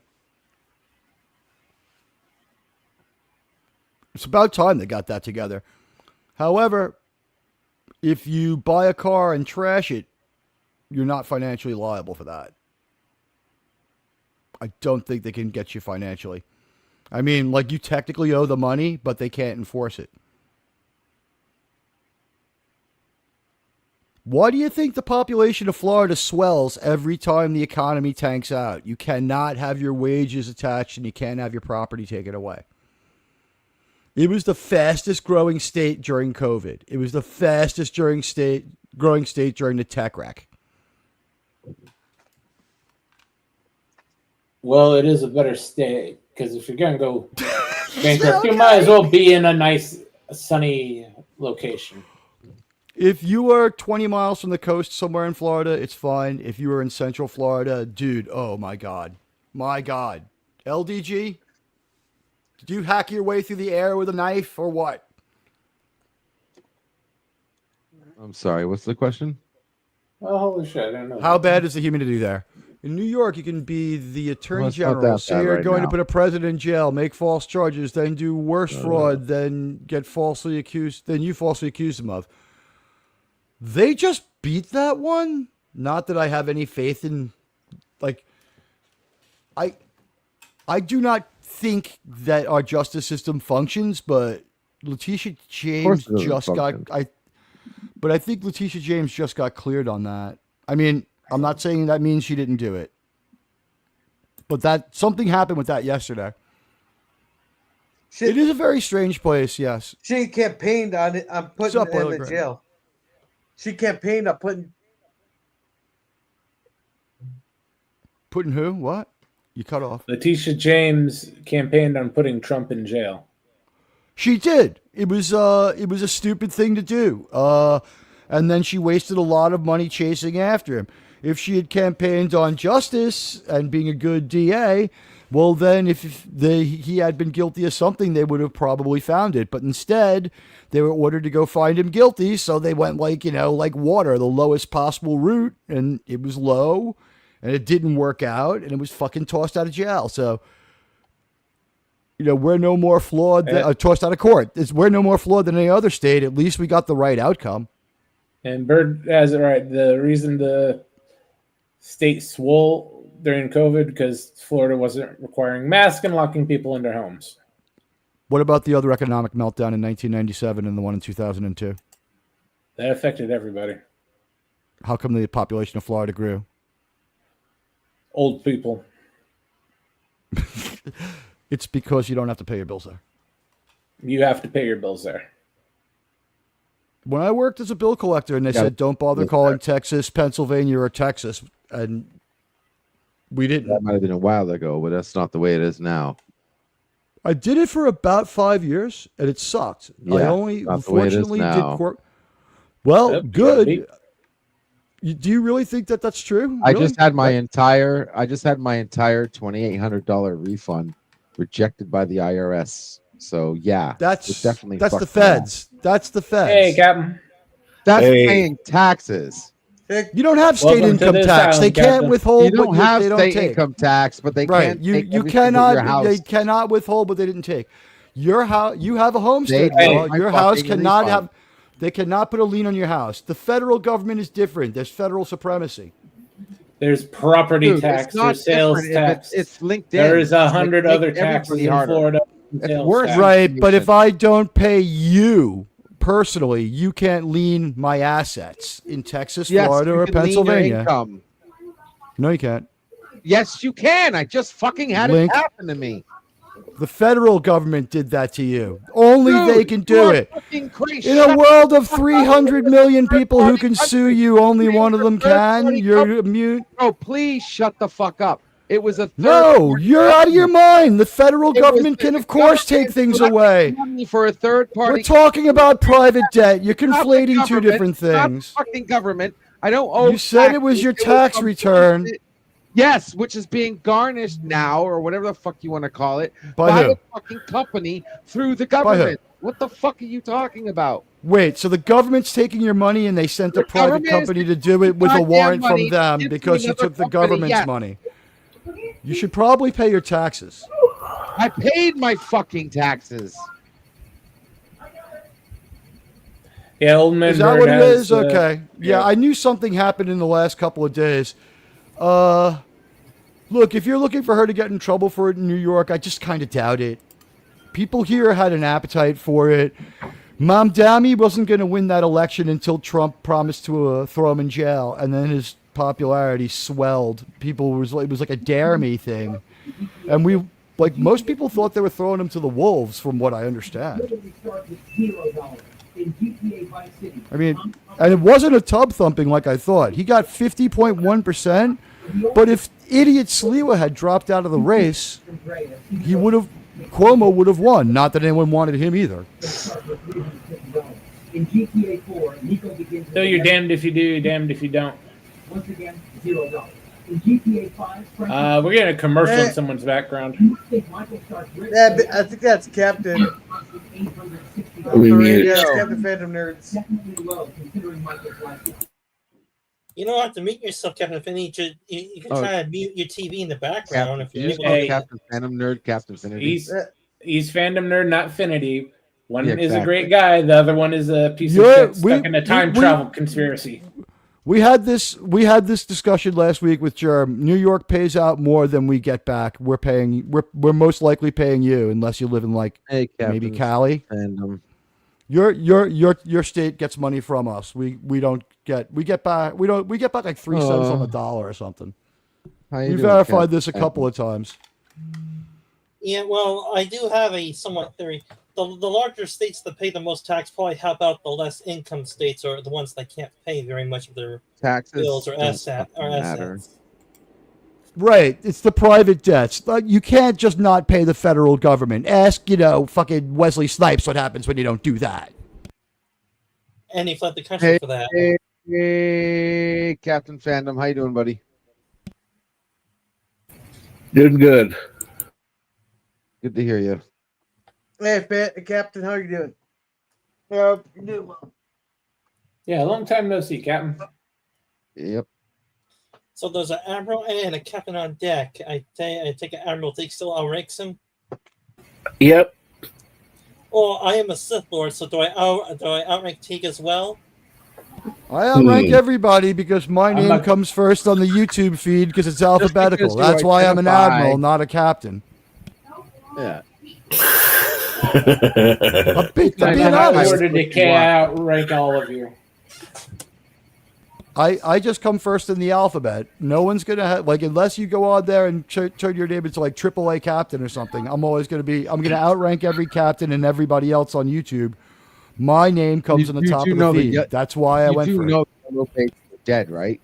It's about time they got that together. However, if you buy a car and trash it, you're not financially liable for that. I don't think they can get you financially. I mean, like, you technically owe the money, but they can't enforce it. Why do you think the population of Florida swells every time the economy tanks out? You cannot have your wages attached and you can't have your property taken away. It was the fastest growing state during COVID. It was the fastest growing state during the tech wreck. Well, it is a better state because if you're going to go bankrupt, you might as well be in a nice, sunny location. If you are 20 miles from the coast somewhere in Florida, it's fine. If you are in Central Florida, dude, oh my God. My God. LDG? Did you hack your way through the air with a knife or what? I'm sorry. What's the question? Oh, holy shit, I don't know. How bad is the humidity there? In New York, you can be the attorney Well, it's not general. that Say bad you're right going now. to put a president in jail, make false charges, then do worse fraud than get falsely accused, than you falsely accused them of. They just beat that one. Not that I have any faith in, like, I do not think that our justice system functions, but Letitia James it doesn't just got function. but I think Letitia James just got cleared on that. I mean, I'm not saying that means she didn't do it, but that something happened with that yesterday. It is a very strange place. Yes, She campaigned on it. I'm putting up, him Boiler in Grant? jail. She campaigned on putting who? What? You cut off. Letitia James campaigned on putting Trump in jail. She did. It was a stupid thing to do. And then she wasted a lot of money chasing after him. If she had campaigned on justice and being a good DA, well, then if he had been guilty of something, they would have probably found it. But instead, they were ordered to go find him guilty. So they went like water, the lowest possible route. And it was low and it didn't work out and it was fucking tossed out of jail. So, we're no more flawed than tossed out of court. We're no more flawed than any other state. At least we got the right outcome. And Bird has it right. The reason the state swole during COVID because Florida wasn't requiring masks and locking people in their homes. What about the other economic meltdown in 1997 and the one in 2002? That affected everybody. How come the population of Florida grew? Old people. It's because you don't have to pay your bills there. You have to pay your bills there. When I worked as a bill collector and they said, don't bother calling Texas, Pennsylvania, or Texas, and We didn't. That might have been a while ago, but that's not the way it is now. I did it for about 5 years, and it sucked. I Yeah, only, not the way it is unfortunately, did now. court. Well, Yep, good. Do you really think that that's true? I Really? just had my entire $2,800 refund rejected by the IRS. So yeah, it That's definitely the fucked me feds. That's the feds. Hey, Captain. That's Hey. paying taxes. You don't have state Welcome to income this tax. They island, can't Captain. withhold You don't what have they don't state take. income tax, but they Right. can't. You take you everything from cannot Your house. they cannot withhold what they didn't take. Your house, you have a homestead They law. take my Your house fucking cannot refund. have. They cannot put a lien on your house. The federal government is different. There's federal supremacy. There's property Dude, tax. it's not There's sales different if tax. it's LinkedIn. There's It's like 100 make other taxes everybody in harder. Florida. It's Sales worse. tax. Right, but if I don't pay you personally, you can't lien my assets in Texas, Yes, Florida, you or can lien your Pennsylvania. income. No, you can't. Yes, you can. I just fucking had Link. it happen to me. The federal government did that to you. Only Dude, they can you do are it. fucking crazy. In Shut a the world of fuck up. 300 million people who Third-party can sue country. you, only It one was of a them can. third-party You're company. immune. Bro, please shut the fuck up. It was a No, third-party you're out of your company. mind. The federal It was government can, the of course, take government things collecting away. money for a third We're party. talking about private debt. You're Not the conflating two government, different not the things. fucking government. I don't owe. You said it was taxes. your It tax some return. bullshit. Yes, which is being garnished now, or whatever the fuck you want to call it, By by who? a fucking company through the By who? government. What the fuck are you talking about? Wait, so the government's taking your money and they sent a The private government is company to taking do it with a goddamn warrant money from them into because you another took the company, government's yes. money. You should probably pay your taxes. I paid my fucking taxes. Yeah, old man Is that Bird what it has, is? Okay. Yeah, I knew something happened in the last couple of days. Look, if you're looking for her to get in trouble for it in New York, I just kind of doubt it. People here had an appetite for it. Mamdani wasn't going to win that election until Trump promised to throw him in jail, and then his popularity swelled. It was like a dare me thing, and most people thought they were throwing him to the wolves, from what I understand. I mean, and it wasn't a tub thumping like I thought. He got 50.1%, but if idiot Sliwa had dropped out of the race, Cuomo would have won. Not that anyone wanted him either. So you're damned if you do, you're damned if you don't. Once again, $0. In GTA 5, We're getting a commercial in someone's background. Yeah, I think that's Captain. We muted. Yeah, it's Captain Phantom Nerds. definitely low considering Michael's life. You don't have to mute yourself, Captain Finney. You can Oh. try to mute your TV in the background if You you're just able call to. Hey. Captain Phantom Nerd, Captain Finity. He's fandom nerd, not finity. One Yeah, is a exactly. great guy. The other one is a piece of Yeah, shit stuck in a time travel conspiracy. We had this discussion last week with Jerm. New York pays out more than we get back. We're most likely paying you, unless you live in Hey, maybe Captain Cali. Fandom. Your state gets money from us. We get back like 3 cents on the dollar or something. How you We doing, verified Captain this a couple of times. Yeah, well, I do have a somewhat theory. The larger states that pay the most tax probably help out the less income states, or the ones that can't pay very much of their Taxes bills or don't assets. fucking matter. Right, it's the private debts. You can't just not pay the federal government. Ask, fucking Wesley Snipes what happens when you don't do that. And he fled the country Hey, for that. Hey, Captain Fandom, how you doing, buddy? Doing good. Good to hear you. Hey, Captain, how you doing? Yeah, you doing well. Yeah, long time no see, Captain. Yep. So there's an admiral and a captain on deck. I take an admiral. Take still outranks him. Yep. Well, I am a Sith Lord, so do I outrank Teague as well? I outrank everybody because my name comes first on the YouTube feed because it's alphabetical. because you That's why I'm an identify- admiral, not a captain. Yeah. I'm being Yeah, honest. Order decay outrank all of you. I just come first in the alphabet. No one's gonna have unless you go on there and turn your name into like AAA captain or something. I'm gonna outrank every captain and everybody else on YouTube. My name comes in the top of the feed. That's why I went for it. You do know the Page is dead, right?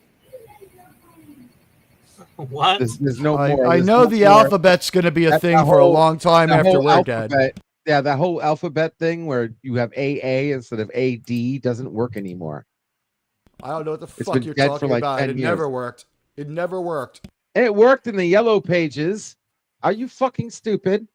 What? There's no more. I There's know no the more. alphabet's going to be a That- thing that for a whole- long time That after whole we're dead. alphabet, yeah, that whole alphabet thing where you have AA instead of AD doesn't work anymore. I don't know what the It's fuck been you're dead for talking like about. 10 It years. never worked. It never worked. It worked in the yellow pages. Are you fucking stupid?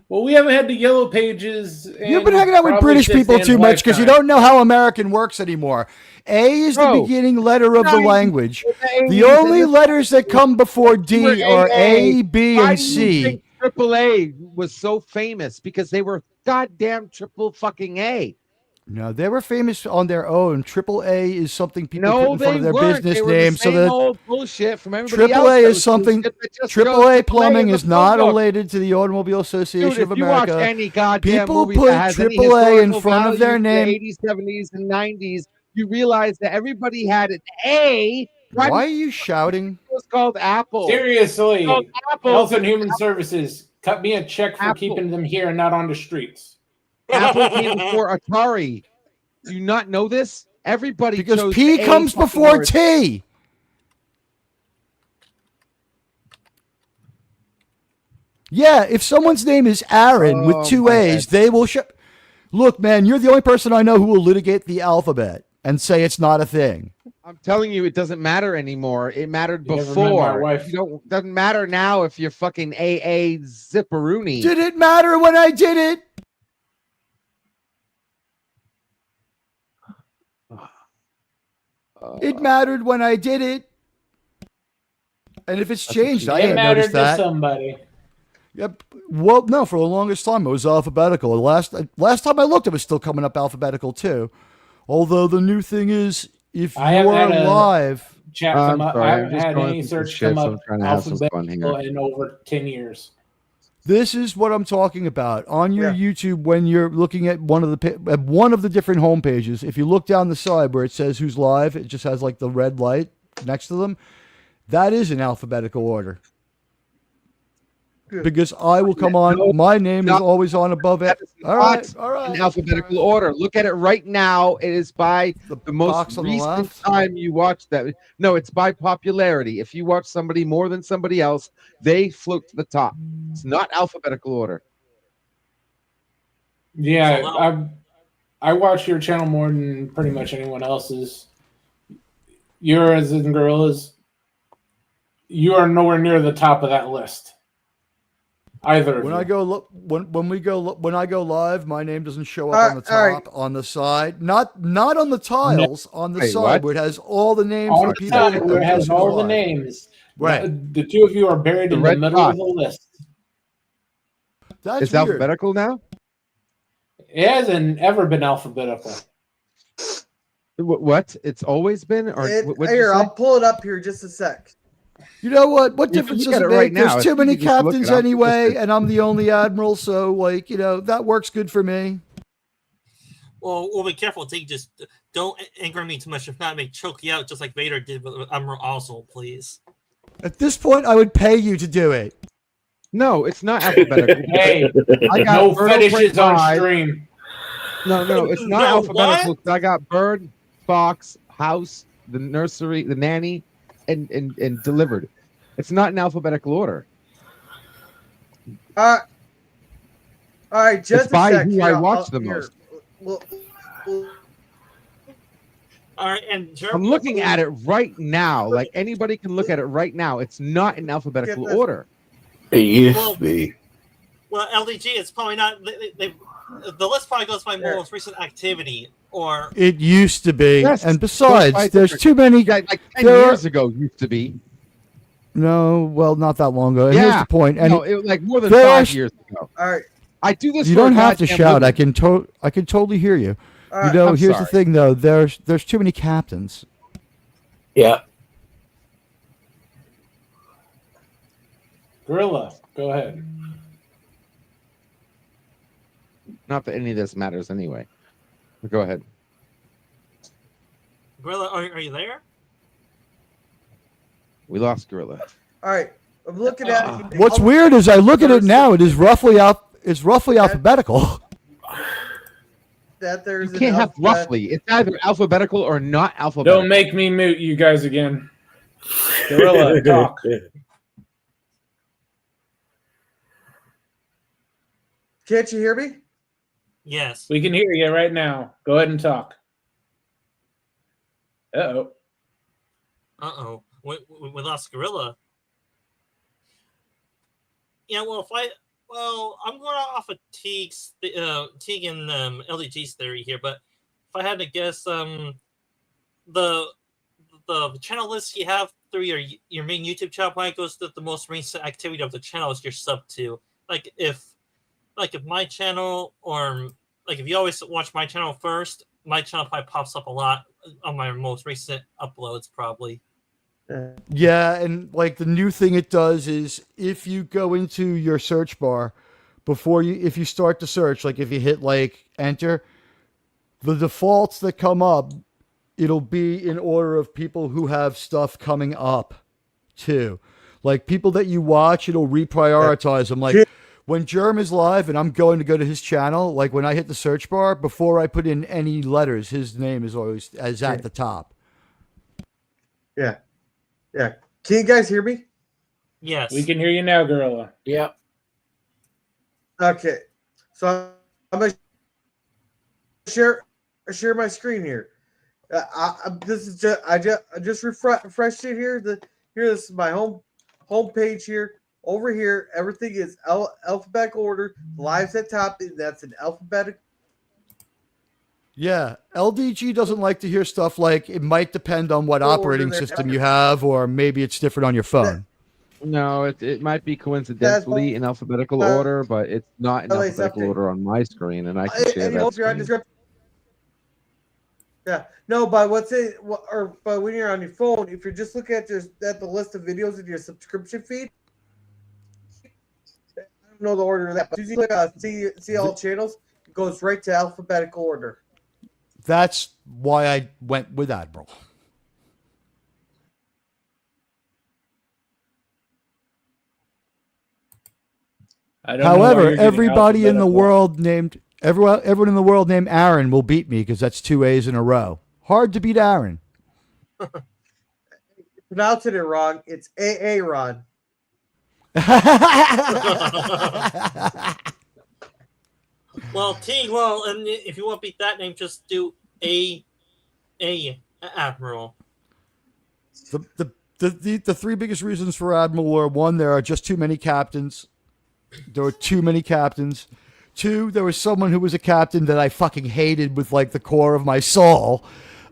Well, we haven't had the yellow pages. You've been hanging out with probably British since people the too end much because you lifetime. don't know how American works anymore. A is the Bro, beginning letter of the 90s, language. the The 80s, only and letters that come before You were D are A, B, Why and do you C. think AAA was so famous? Because they were goddamn triple fucking A. No, they were famous on their own. Triple A is something people put No, in front they of their weren't. business They were name. the So same that old bullshit from everybody Triple else. A that is was something. bullshit that just Triple shows A AAA plumbing in is the not phone book. related to the Automobile Association Dude, of if you watch America. any goddamn People movie put that has any Triple A in historical front of their value name. in the 80s, 70s, and 90s, you realize that everybody had an A. Why Why are you shouting? it was called Apple? Seriously, Called Apple. Health and Human Services, cut me a check for Apple. keeping them here and not on the streets. Apple came before Atari. Do you not know this? Everybody Because chose P the A comes fucking before word. T. Yeah, if someone's name is Aaron with Oh, two my A's, head. they will show. Look, man, you're the only person I know who will litigate the alphabet and say it's not a thing. I'm telling you, it doesn't matter anymore. It mattered You never met before. my wife. Doesn't matter now if you're fucking AA Zipperoonie. Did it matter when I did it? It mattered when I did it. And if it's changed, I It ain't mattered noticed to that. somebody. Yep. Well, no, for the longest time it was alphabetical. Last time I looked, it was still coming up alphabetical too. Although the new thing is, if I haven't you're had a- live, Chat I'm come up. sorry, I I'm haven't just had going any through some search shit, come so up I'm trying to have some fun alphabetical here. in over 10 years. this is what I'm talking about. On your Yeah. YouTube, when you're looking at one of the different home pages, if you look down the side where it says who's live, it just has like the red light next to them. That is in alphabetical order. Good. Because I will come on. My name is not- always on above it. That is All not right, all right. in alphabetical order. Look at it right now. It is by The the most box on the recent left? time you watch that. No, it's by popularity. If you watch somebody more than somebody else, they float to the top. It's not alphabetical order. Yeah, So I watch your channel more than pretty much anyone else's. Yours and Gorilla's. You are nowhere near the top of that list. Either of When you. I go when I go live, my name doesn't show up on the all right. top, on the side, not on the tiles, on the Wait, side what? where it has all the names on of the people. side that where it has just all go the live. names. Right. The two of you are buried The in the red middle dot. of the list. That's It's weird. alphabetical now. It hasn't ever been alphabetical. What? It's always been, or what did you Here, say? I'll pull it up here just a sec. You know what? What You can difference look does at it it make? right now. There's It's too many easy just to look captains it up. anyway, and I'm the only admiral, so like that works good for me. Well, we'll be careful. Take just don't anger me too much. If not, I may choke you out just like Vader did with Admiral Oswald, please. At this point, I would pay you to do it. No, it's not alphabetical. Hey, I got no Bird fetishes Prey on Live. stream. No, it's not No, alphabetical. I got bird, fox, house, the nursery, the nanny, and delivered. It's not in alphabetical order. All right, just It's by a sec. who here, I watch I'll- the here. most. Well, All right, and I'm looking at it right now. Like anybody can look at it right now. It's not in alphabetical Get this. order. It used Well- to be. well, LDG, it's probably not. The list probably goes by There. most recent activity, or It used to be, Yes, and by besides, there's different- too many. Yeah, like 10 There are- years ago used to be. No, well, not that long ago. And here's Yeah. the point. And No, it was like more than there 5 are- years ago. all right, I do this. you for a don't have to goddamn shout. I living. can totally hear you. all You right. know, I'm here's the sorry. thing though. There's too many captains. Yeah. Gorilla, go ahead. Not that any of this matters anyway. But go ahead. Gorilla, are you there? We lost Gorilla. All right, I'm looking at it. What's weird is I look at it now. It is roughly alphabetical. That there's You can't have roughly. It's either alphabetical or not alphabetical. Don't make me mute you guys again. Gorilla, talk. Can't you hear me? Yes. We can hear you right now. Go ahead and talk. Uh-oh. Uh-oh. We lost Gorilla. Yeah, well, I'm going off of Teague and LDG's theory here, but if I had to guess, the channel list you have through your main YouTube channel probably goes to the most recent activity of the channel is your sub to. If my channel, or like if you always watch my channel first, my channel probably pops up a lot on my most recent uploads probably. Yeah, and like the new thing it does is if you go into your search bar if you start the search, like if you hit like enter, the defaults that come up, it'll be in order of people who have stuff coming up too. Like people that you watch, it'll reprioritize them. Like when Germ is live and I'm going to go to his channel, like when I hit the search bar, before I put in any letters, his name is always at the top. Yeah. Yeah. Can you guys hear me? Yes. We can hear you now, Gorilla. Yep. Okay. So I'm going to share my screen here. I just refreshed it here. This is my home page here. Over here, everything is alphabetical order. Live's at top. That's an alphabetical. Yeah, LDG doesn't like to hear stuff like it might depend on what operating system you have, or maybe it's different on your phone. No, it might be coincidentally in alphabetical order, but it's not in alphabetical order on my screen, and I can share that screen. Yeah, no, but but when you're on your phone, if you're just looking at the list of videos in your subscription feed, I don't know the order of that, but you click see all channels, it goes right to alphabetical order. That's why I went with Admiral. However, everybody in the world named everyone in the world named Aaron will beat me because that's 2 A's in a row. Hard to beat Aaron. Pronouncing it wrong. It's Aaron. Well, Teague, and if you want to beat that name, just do A Admiral. The three biggest reasons for Admiral were: one, there are just too many captains. There were too many captains. Two, there was someone who was a captain that I fucking hated with like the core of my soul.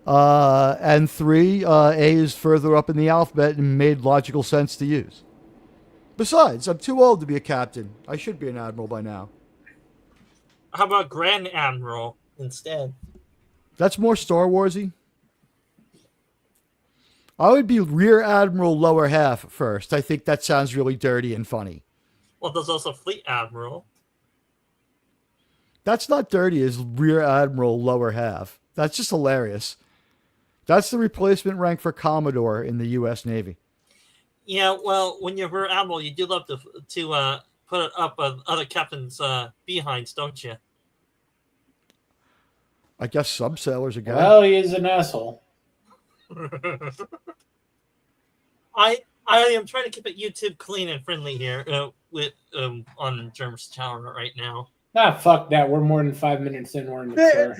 And three, A is further up in the alphabet and made logical sense to use. Besides, I'm too old to be a captain. I should be an admiral by now. How about Grand Admiral instead? That's more Star Warsy. I would be Rear Admiral lower half first. I think that sounds really dirty and funny. Well, there's also Fleet Admiral. That's not dirty as Rear Admiral lower half. That's just hilarious. That's the replacement rank for Commodore in the U.S. Navy. Yeah, well, when you're Rear Admiral, you do love to put it up other captains' behinds, don't you? I guess some sailors are good. Well, he is an asshole. I am trying to keep it YouTube clean and friendly here with on Germ's channel right now. Ah, fuck that. We're more than 5 minutes in. We're in the tour.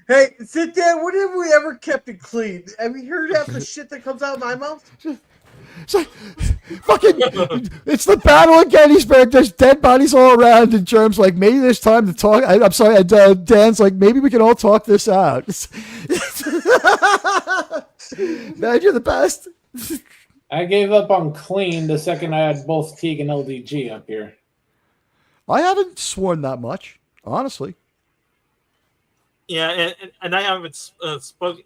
Hey, sit down. When have we ever kept it clean? Have you heard half the shit that comes out of my mouth? Fucking, it's the Battle of Gettysburg. There's dead bodies all around, and Germ's like, maybe there's time to talk. I'm sorry, Dan's like, maybe we can all talk this out. Man, you're the best. I gave up on clean the second I had both Teague and LDG up here. I haven't sworn that much, honestly. Yeah, and I haven't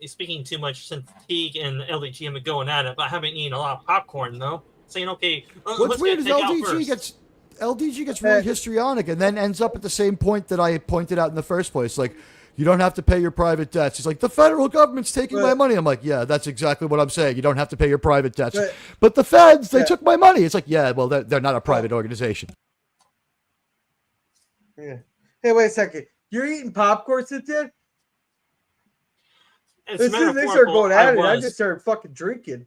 speaking too much since Teague and LDG have been going at it, but I haven't eaten a lot of popcorn though. Saying, okay, what's weird is LDG gets really histrionic and then ends up at the same point that I had pointed out in the first place. Like, you don't have to pay your private debts. He's like, the federal government's taking my money. I'm like, yeah, that's exactly what I'm saying. You don't have to pay your private debts. But the feds, they took my money. It's like, yeah, well, they're not a private organization. Yeah. Hey, wait a second. You're eating popcorn, Cynthia? As soon as they started going at it, I just started fucking drinking.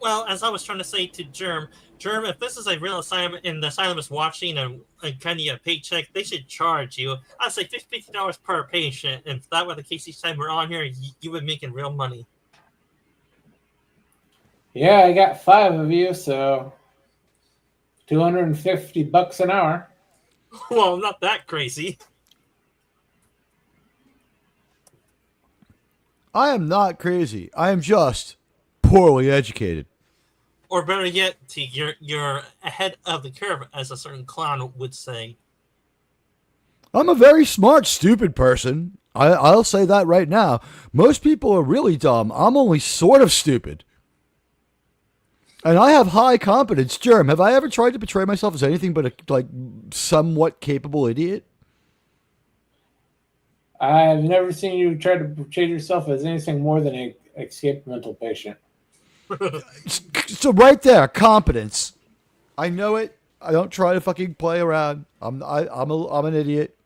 Well, as I was trying to say to Germ, if this is a real asylum and the asylum is watching and kind of get a paycheck, they should charge you. I'd say $50 per patient. And if that were the case each time we're on here, you would be making real money. Yeah, I got 5 of you, so $250 an hour. Well, not that crazy. I am not crazy. I am just poorly educated. Or better yet, you're ahead of the curve, as a certain clown would say. I'm a very smart, stupid person. I'll say that right now. Most people are really dumb. I'm only sort of stupid. And I have high competence. Germ, have I ever tried to portray myself as anything but a somewhat capable idiot? I've never seen you try to portray yourself as anything more than an escaped mental patient. So right there, competence. I know it. I don't try to fucking play around. I'm an idiot.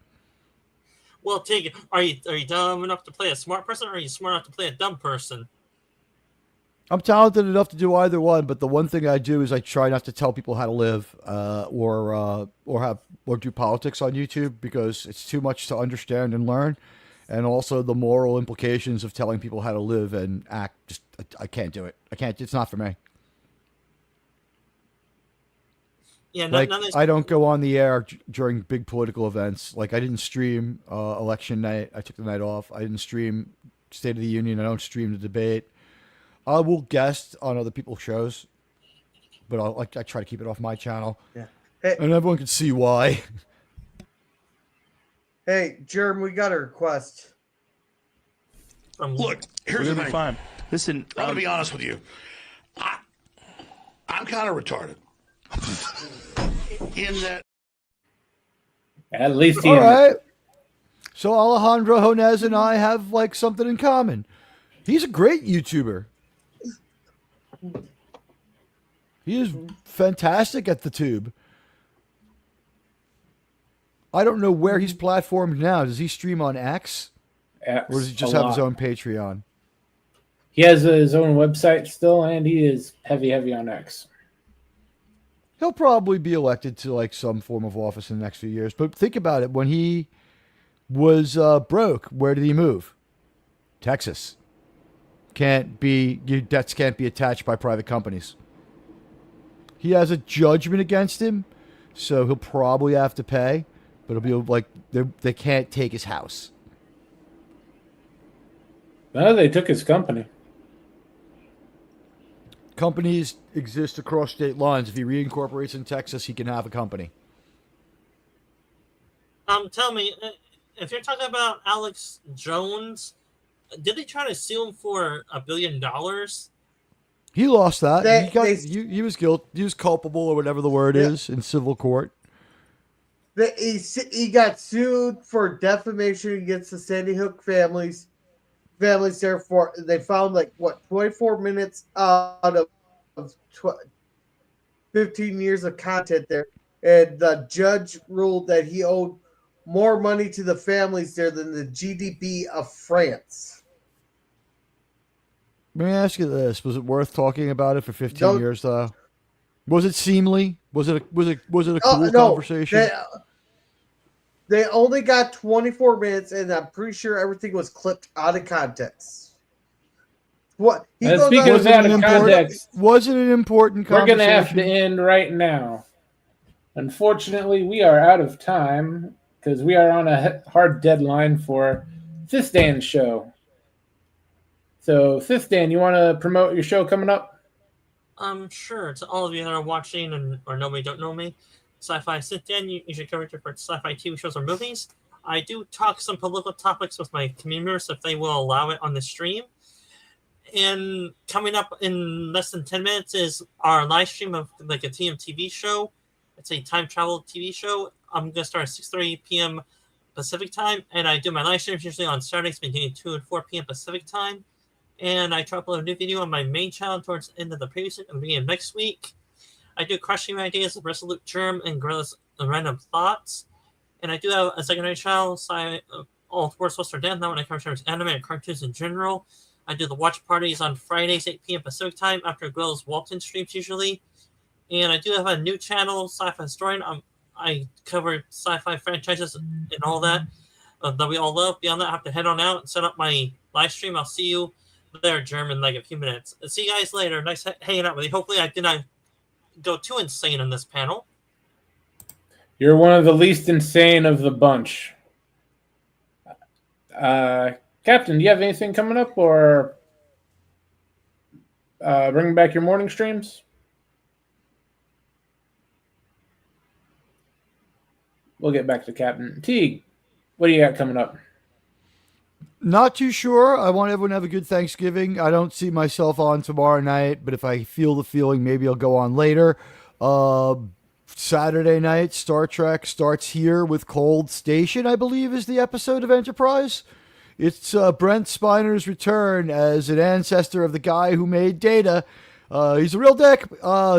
Well, take it. Are you dumb enough to play a smart person, or are you smart enough to play a dumb person? I'm talented enough to do either one, but the one thing I do is I try not to tell people how to live, or do politics on YouTube, because it's too much to understand and learn, and also the moral implications of telling people how to live and act. Just I can't do it. I can't. It's not for me. Yeah, Like, I don't go on the air during big political events. Like, I didn't stream election night. I took the night off. I didn't stream State of the Union. I don't stream the debate. I will guest on other people's shows, but I try to keep it off my channel. Yeah. Hey, and everyone can see why. Hey, Jerm, we got a request. Look, here's the thing. Fine. Listen, I'm gonna be honest with you. I'm kind of retarded. In that. At least all right. So Alejandro Jonez and I have like something in common. He's a great YouTuber. He is fantastic at the tube. I don't know where he's platformed now. Does he stream on X? Or does he just have his own Patreon? He has his own website still, and he is heavy on X. He'll probably be elected to like some form of office in the next few years. But think about it. When he was broke, where did he move? Texas. Debts can't be attached by private companies. He has a judgment against him, so he'll probably have to pay. But it'll be like they can't take his house. No, they took his company. Companies exist across state lines. If he reincorporates in Texas, he can have a company. Tell me, if you're talking about Alex Jones, did they try to sue him for $1 billion? He lost that. He was guilty. He was culpable, or whatever the word is, in civil court. He got sued for defamation against the Sandy Hook families. Therefore, they found 24 minutes out of 15 years of content there, and the judge ruled that he owed more money to the families there than the GDP of France. Let me ask you this: was it worth talking about it for 15 years? Though, was it seemly? Was it a cool conversation? They only got 24 minutes, and I'm pretty sure everything was clipped out of context. What? Speaking of out of context, was it an important conversation? We're going to have to end right now. Unfortunately, we are out of time because we are on a hard deadline for Thisdan's show. So, Thisdan, you want to promote your show coming up? Sure. To all of you that are watching or know me, don't know me, Sci-Fi Sit-Down, you should cover for sci-fi TV shows or movies. I do talk some political topics with my community members if they will allow it on the stream. And coming up in less than 10 minutes is our live stream of like a TMTV show. It's a time travel TV show. I'm going to start at 6:30 p.m. Pacific time, and I do my live streams usually on Saturdays between 2 and 4 p.m. Pacific time. And I try to upload a new video on my main channel towards the end of the previous week and the beginning of next week. I do Crushing Ideas, Resolute Germ, and Gorilla's Random Thoughts. And I do have a secondary channel, All Sports Western Dan, that one I cover anime and cartoons in general. I do the watch parties on Fridays, 8 p.m. Pacific time after Gwill's Walton streams usually. And I do have a new channel, Sci-Fi Historian. I cover sci-fi franchises and all that we all love. Beyond that, I have to head on out and set up my live stream. I'll see you there, Germ, in like a few minutes. See you guys later. Nice hanging out with you. Hopefully I did not go too insane in this panel. You're one of the least insane of the bunch. Captain, do you have anything coming up, or bringing back your morning streams? We'll get back to Captain. Teague, what do you got coming up? Not too sure. I want everyone to have a good Thanksgiving. I don't see myself on tomorrow night, but if I feel the feeling, maybe I'll go on later. Saturday night, Star Trek starts here with Cold Station, I believe, is the episode of Enterprise. It's Brent Spiner's return as an ancestor of the guy who made Data. He's a real dick.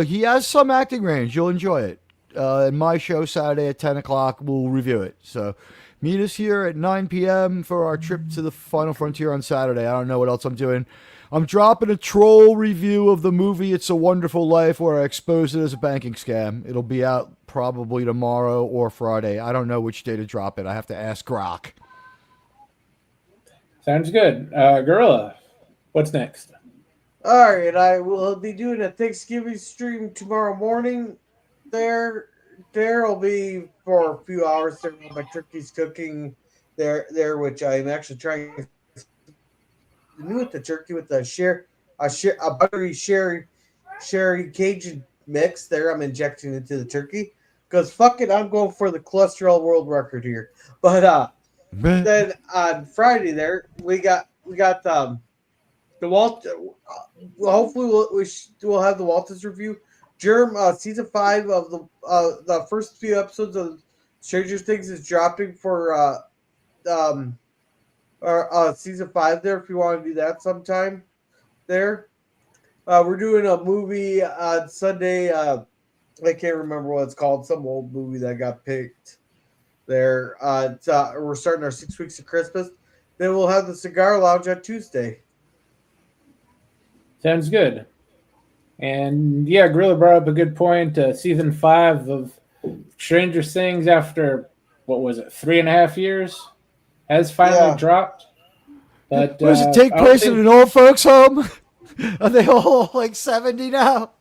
He has some acting range. You'll enjoy it. And my show Saturday at 10 o'clock, we'll review it. So meet us here at 9 p.m. for our trip to the Final Frontier on Saturday. I don't know what else I'm doing. I'm dropping a troll review of the movie It's a Wonderful Life where I expose it as a banking scam. It'll be out probably tomorrow or Friday. I don't know which day to drop it. I have to ask Grok. Sounds good. Gorilla, what's next? All right, I will be doing a Thanksgiving stream tomorrow morning. There'll be for a few hours there while my turkey's cooking there, which I'm actually trying new with the turkey with a buttery sherry Cajun mix there. I'm injecting into the turkey because fuck it, I'm going for the cholesterol world record here. But then on Friday there we got the Walt. Hopefully we'll have the Walters review. Germ season 5 of the first few episodes of Stranger Things is dropping for season 5 there if you want to do that sometime there. We're doing a movie on Sunday. I can't remember what it's called. Some old movie that got picked there. We're starting our 6 weeks of Christmas. Then we'll have the Cigar Lounge on Tuesday. Sounds good. And yeah, Gorilla brought up a good point. Season 5 of Stranger Things, after what was it, 3.5 years, has finally dropped. But does it take place in an old folks' home? Are they all like 70 now?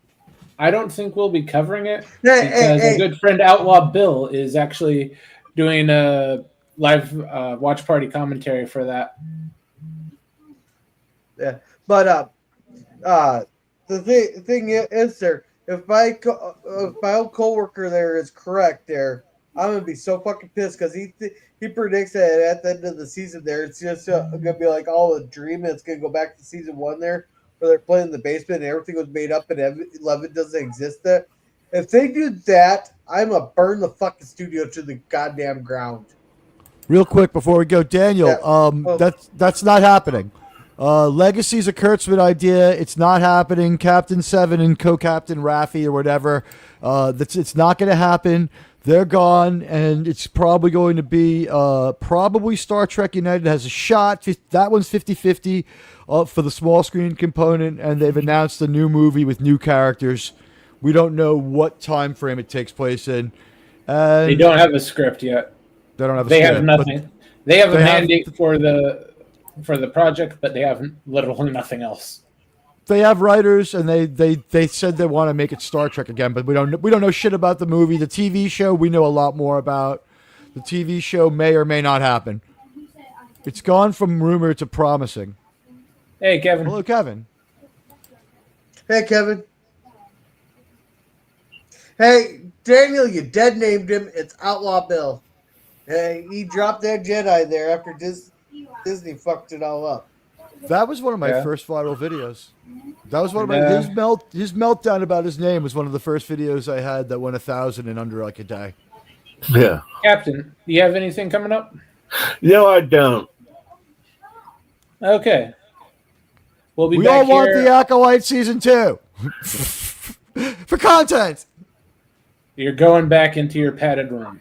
I don't think we'll be covering it because a good friend Outlaw Bill is actually doing a live watch party commentary for that. Yeah, but the thing is there, if my old coworker there is correct there, I'm gonna be so fucking pissed because he predicts that at the end of the season there, it's just gonna be like all a dream. And it's gonna go back to season 1 there, where they're playing in the basement and everything was made up and 11 doesn't exist. There, if they do that, I'm gonna burn the fucking studio to the goddamn ground. Real quick before we go, Daniel, that's not happening. Legacy's a Kurtzman idea. It's not happening. Captain 7 and co-captain Raffi or whatever. It's not going to happen. They're gone, and it's probably going to be probably Star Trek United has a shot. That one's 50-50 for the small screen component, and they've announced a new movie with new characters. We don't know what time frame it takes place in. And they don't have a script yet. They don't have. They have nothing. They have a mandate for the project, but they have literally nothing else. They have writers, and they said they want to make it Star Trek again, but we don't know shit about the movie. The TV show we know a lot more about. The TV show may or may not happen. It's gone from rumor to promising. Hey, Kevin. Hello, Kevin. Hey, Kevin. Hey, Daniel, you dead named him. It's Outlaw Bill. Hey, he dropped that Jedi there after Disney fucked it all up. That was one of my first viral videos. That was one of my his meltdown about his name was one of the first videos I had that went 1,000 in under like a day. Yeah. Captain, do you have anything coming up? No, I don't. Okay. We all want the Acolyte season 2 for content. You're going back into your padded room.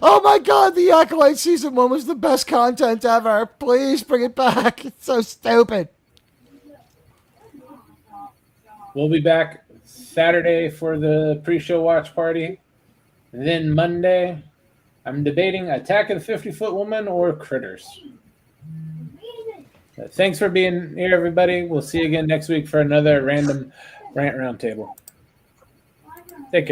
Oh my god, the Acolyte Season 1 was the best content ever. Please bring it back. It's so stupid. We'll be back Saturday for the pre-show watch party. And then Monday, I'm debating Attack of the 50-Foot Woman or Critters. Thanks for being here, everybody. We'll see you again next week for another random Rant Roundtable. Take care.